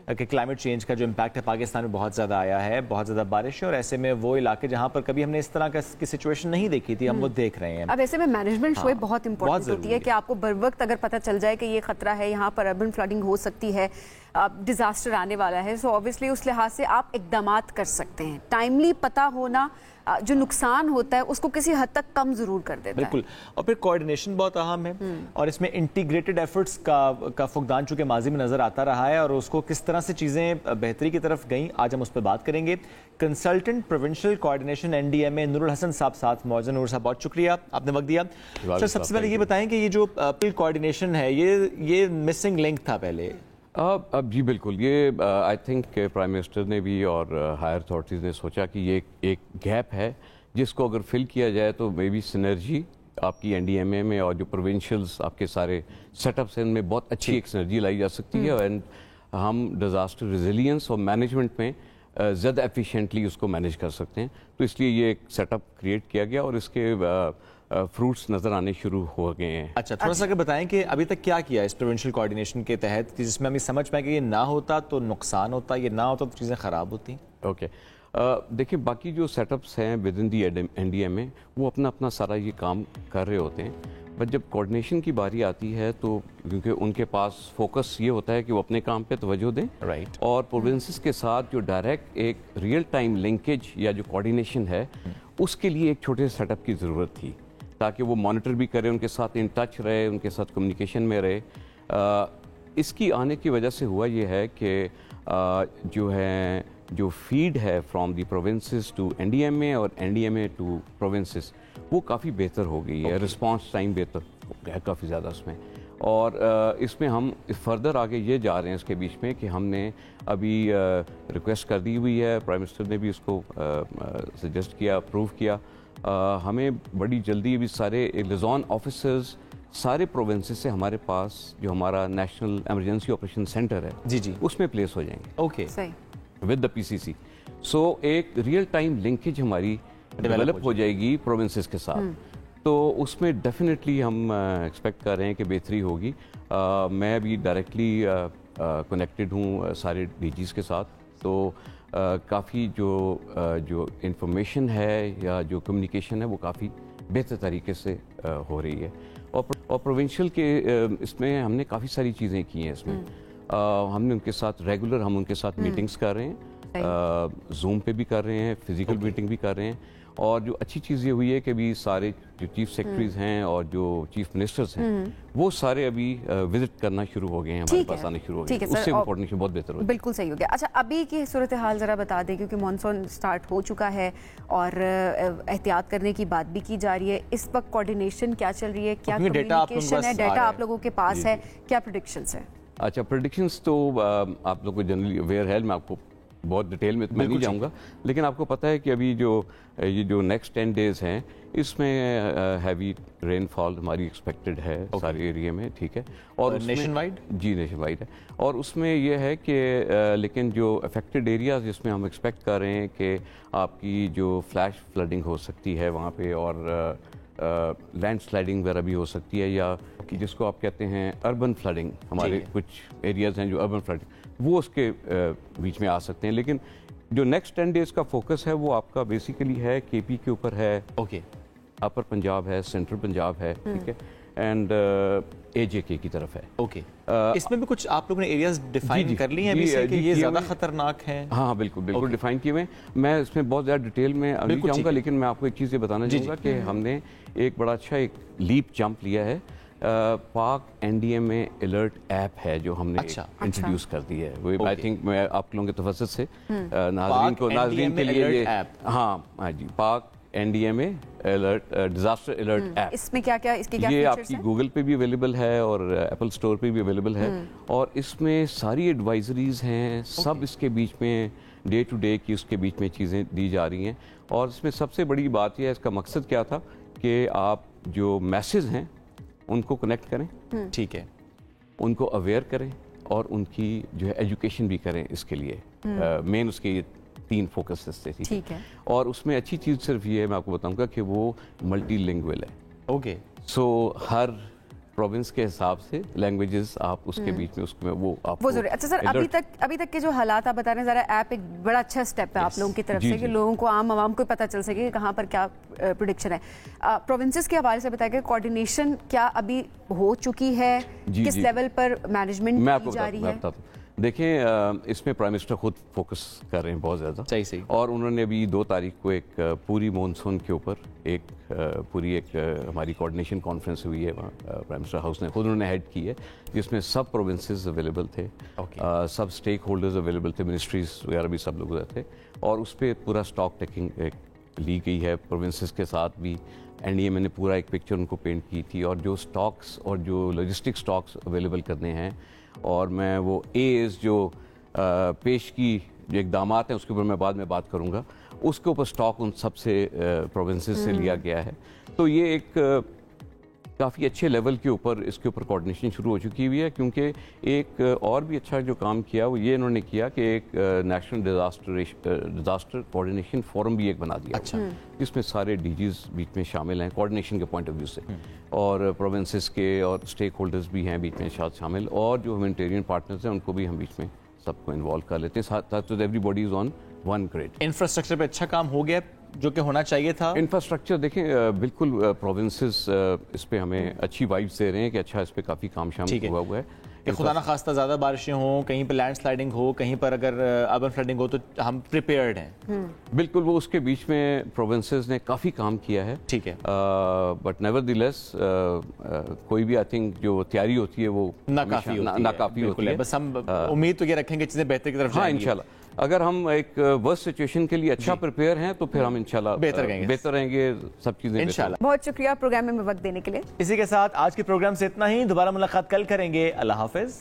B: कि क्लाइमेट चेंज का जो इम्पैक्ट है पाकिस्तान में बहुत ज़्यादा आया है, बहुत ज़्यादा बारिश है और ऐसे में वो इलाके जहाँ पर कभी हमने इस तरह की सिचुएशन नहीं देखी थी, हम वो देख रहे हैं।
A: अब ऐसे में मैनेजमेंट जो है बहुत इंपॉर्टेंट होती है कि आपको बर वक्त अगर पता चल जाए कि ये खतरा है, यहाँ पर अर्बन फ्लडिंग हो सकती है, डिजास्टर आने वाला है, सो ऑब्वियसली उस लिहाज से आप इकदामात कर सकते हैं। टाइमली पता होना जो नुकसान होता है उसको किसी हद तक कम जरूर कर देता है।
B: बिल्कुल, और फिर कोऑर्डिनेशन बहुत अहम है और इसमें इंटीग्रेटेड एफर्ट्स का फुकदान चूंकि माजी में नजर आता रहा है और उसको किस तरह से चीजें बेहतरी की तरफ गई, आज हम उस पर बात करेंगे। Consultant provincial coordination NDMA Noorul Hasan साहब साथ मौजूद। नूर साहब, बहुत शुक्रिया, आपने वक्त दिया। सर, सबसे पहले ये बताएं कि ये जो कोऑर्डिनेशन है ये मिसिंग लिंक था पहले।
F: अब जी बिल्कुल, ये आई थिंक प्राइम मिनिस्टर ने भी और हायर अथॉरिटीज़ ने सोचा कि ये एक गैप है जिसको अगर फिल किया जाए तो मे बी सिनर्जी आपकी NDMA में और जो प्रोविंशियल्स आपके सारे सेटअप्स हैं उनमें बहुत अच्छी एक सिनर्जी लाई जा सकती है एंड हम डिज़ास्टर रेजिलियंस और मैनेजमेंट में ज़्यादा एफिशिएंटली उसको मैनेज कर सकते हैं। तो इसलिए ये एक सेटअप क्रिएट किया गया और इसके फ्रूट्स नज़र आने शुरू हो गए हैं।
B: अच्छा, थोड़ा सा बताएं कि अभी तक क्या किया इस प्रोविंशियल कोऑर्डिनेशन के तहत जिसमें हमें समझ पाए कि ये ना होता तो नुकसान होता, ये ना होता तो चीज़ें ख़राब होती।
F: ओके, देखिए बाकी जो सेटअप्स हैं विद इन दी NDMA वो अपना अपना सारा ये काम कर रहे होते हैं, बट जब कोऑर्डिनेशन की बारी आती है तो क्योंकि उनके पास फोकस ये होता है कि वो अपने काम पे तवज्जो दें,
B: राइट, और
F: प्रोविंसेस के साथ जो डायरेक्ट एक रियल टाइम लिंकेज या जो कोऑर्डिनेशन है उसके लिए एक छोटे सेटअप की ज़रूरत थी ताकि वो मॉनिटर भी करें, उनके साथ इन टच रहे, उनके साथ कम्युनिकेशन में रहे। इसकी आने की वजह से हुआ ये है कि जो फीड है from the provinces to NDMA और NDMA टू प्रोविंसेस वो काफ़ी बेहतर हो गई है, रिस्पांस टाइम बेहतर हो गया है काफ़ी ज़्यादा इसमें। और इसमें हम फर्दर आगे ये जा रहे हैं इसके बीच में कि हमने अभी रिक्वेस्ट कर दी हुई है, प्राइम मिनिस्टर ने भी उसको सजेस्ट किया, अप्रूव किया। हमें बड़ी जल्दी अभी सारे लिजॉन ऑफिसर्स सारे प्रोविंसेस से हमारे पास जो हमारा नेशनल इमरजेंसी ऑपरेशन सेंटर है
B: जी
F: उसमें प्लेस हो जाएंगे।
B: Okay,
F: with the PCC। सो एक रियल टाइम लिंकेज हमारी डेवलप हो जाएगी प्रोविंसेस के साथ, तो उसमें डेफिनेटली हम एक्सपेक्ट कर रहे हैं कि बेहतरी होगी। मैं अभी डायरेक्टली कनेक्टेड हूँ सारे DGs के साथ, तो काफ़ी जो इंफॉर्मेशन है या जो कम्युनिकेशन है वो काफ़ी बेहतर तरीके से हो रही है। और प्रोविंशियल के इसमें हमने काफ़ी सारी चीज़ें की हैं इसमें। हमने उनके साथ रेगुलर हम उनके साथ मीटिंग्स कर रहे हैं, जूम पे भी कर रहे हैं, फिजिकल मीटिंग भी कर रहे हैं। और जो अच्छी चीज़ ये हुई है कि अभी सारे जो चीफ सेक्रेटरीज हैं और जो चीफ मिनिस्टर्स हैं वो सारे अभी विजिट करना शुरू हो गए हैं, हमारे पास आने शुरू हो गए हैं, उससे कोऑर्डिनेशन बहुत बेहतर हो गया।
A: बिल्कुल सही हो गया। अच्छा, अभी की सूरत हाल ज़रा बता दें क्योंकि मॉनसून स्टार्ट हो चुका है और एहतियात करने की बात भी की जा रही है। इस वक्त कोऑर्डिनेशन क्या चल रही है, क्या कम्युनिकेशन है, डाटा आप लोगों के पास है, क्या प्रेडिक्शंस है?
F: अच्छा, प्रेडिक्शंस तो आप लोग को जनरली अवेयर है, मैं आपको बहुत डिटेल में मैं नहीं जाऊंगा, लेकिन आपको पता है कि अभी ये जो नेक्स्ट 10 डेज हैं इसमें हैवी रेनफॉल हमारी एक्सपेक्टेड है सारे एरिया में, ठीक है। और
B: नेशन वाइड?
F: जी नेशन वाइड है। और उसमें यह है कि लेकिन जो अफेक्टेड एरियाज जिसमें हम एक्सपेक्ट कर रहे हैं कि आपकी जो फ्लैश फ्लडिंग हो सकती है वहाँ पे और लैंड स्लाइडिंग वगैरह भी हो सकती है, या जिसको आप कहते हैं अर्बन फ्लडिंग, हमारे कुछ एरियाज हैं जो अर्बन फ्लडिंग वो उसके बीच में आ सकते हैं। लेकिन जो नेक्स्ट 10 डेज का फोकस है वो आपका बेसिकली है KP के ऊपर है, अपर पंजाब है, सेंट्रल पंजाब है, ठीक है, एंड AJK की तरफ है।
B: इसमें भी कुछ आप लोगों ने एरियाज डिफाइन कर ली हैं अभी से कि ये ज़्यादा खतरनाक हैं?
F: हाँ बिल्कुल डिफाइन किए हुए। मैं इसमें बहुत ज़्यादा डिटेल में नहीं जाऊँगा, लेकिन मैं आपको एक चीज़ ये बताना चाहूँगा कि हमने एक बड़ा अच्छा एक लीप जंप लिया है। पाक NDMA अलर्ट ऐप है जो हमने इंट्रोड्यूस कर दी है। वो आई थिंक मैं आप लोगों के तवज्जो से नाज़रीन के लिए ये हाँ जी, पाक NDMA alert disaster alert app.
A: इसमें क्या इसके क्या
F: ये आपकी गूगल पे भी अवेलेबल है और एप्पल स्टोर पे भी अवेलेबल है, और इसमें सारी एडवाइजरीज हैं, सब इसके बीच में डे टू डे की उसके बीच में चीज़ें दी जा रही हैं। और इसमें सबसे बड़ी बात यह है, इसका मकसद क्या था कि आप जो मैसेज हैं उनको कनेक्ट करें,
B: ठीक है,
F: उनको अवेयर करें और उनकी जो है एजुकेशन भी करें। इसके लिए मेन उसके 3 फोकस थे, ठीक है। और उसमें अच्छी चीज़ सिर्फ ये है, मैं आपको बताऊंगा कि वो मल्टीलिंगुअल है। सो हर प्रोविंस के हिसाब से लैंग्वेजेस आप उसके बीच में उसमें वो
A: जरूर। अच्छा सर, अभी तक के जो हालात आप बता रहे हैं, जरा ऐप एक बड़ा अच्छा स्टेप है आप लोगों की तरफ से कि लोगों को आवाम को पता चल सके कि कहाँ पर क्या प्रेडिक्शन है। प्रोविंसेस के हवाले से बताया, कोऑर्डिनेशन क्या अभी हो चुकी है, किस लेवल पर मैनेजमेंट की जा रही है?
F: देखें इसमें प्राइम मिनिस्टर खुद फोकस कर रहे हैं बहुत ज़्यादा,
B: सही
F: और उन्होंने अभी 2 तारीख को एक पूरी मॉनसून के ऊपर एक पूरी एक हमारी कोऑर्डिनेशन कॉन्फ्रेंस हुई है वहाँ प्राइम मिनिस्टर हाउस ने खुद उन्होंने हेड की है, जिसमें सब प्रोविंसेस अवेलेबल थे, सब स्टेक होल्डर्स अवेलेबल थे, मिनिस्ट्रीज वगैरह भी सब लोग थे, और उस पर पूरा स्टॉक टेकिंग ली गई है प्रोविंसेस के साथ भी। एनडीएमए ने पूरा एक पिक्चर उनको पेंट की थी, और जो स्टॉक्स और जो लॉजिस्टिक स्टॉक्स अवेलेबल करने हैं, और मैं वो एज जो पेश की जो इकदामात हैं उसके ऊपर मैं बाद में बात करूंगा, उसके ऊपर स्टॉक उन सबसे प्रोविंसेस से लिया गया है। तो ये एक काफ़ी अच्छे लेवल के ऊपर इसके ऊपर कोऑर्डिनेशन शुरू हो चुकी हुई है, क्योंकि एक और भी अच्छा जो काम किया वो ये इन्होंने किया कि एक नेशनल डिजास्टर कोऑर्डिनेशन फोरम भी एक बना दिया, अच्छा, जिसमें सारे डीजीज बीच में शामिल हैं कोऑर्डिनेशन के पॉइंट ऑफ व्यू से, और प्रोविंसेस के और स्टेक होल्डर्स भी हैं बीच में शामिल, और जो ह्यूमैनिटेरियन पार्टनर्स हैं उनको भी हम बीच में सबको इन्वॉल्व कर लेते हैं, ताकि everybody is on one grid.
B: Infrastructure पे अच्छा काम हो गया जो कि होना चाहिए था।
F: इंफ्रास्ट्रक्चर देखें बिल्कुल प्रोविंसेस इस पे हमें अच्छी वाइब्स दे रहे हैं कि अच्छा इस पे काफ़ी काम शामिल हुआ है
B: कि खुदा ना खास्ता ज़्यादा बारिशें हों, कहीं पर लैंड स्लाइडिंग हो, कहीं पर अगर अर्बन फ्लडिंग हो तो हम प्रिपेयर्ड हैं।
F: बिल्कुल, वो उसके बीच में प्रोविंसेस ने काफ़ी काम किया है,
B: ठीक है,
F: बट नेवरदिलेस कोई भी आई थिंक जो तैयारी होती है वो
B: नाकाफ़ी होती है। बस हम उम्मीद तो ये रखेंगे चीज़ें बेहतर की तरफ जाएंगी।
F: इंशाल्लाह अगर हम एक वर्स्ट सिचुएशन के लिए अच्छा प्रिपेयर हैं तो फिर हम इंशाल्लाह बेहतर रहेंगे सब चीजें
A: इंशाल्लाह। बहुत शुक्रिया प्रोग्राम में वक्त देने के लिए।
B: इसी के साथ आज के प्रोग्राम से इतना ही, दोबारा मुलाकात कल करेंगे। अल्लाह हाफिज।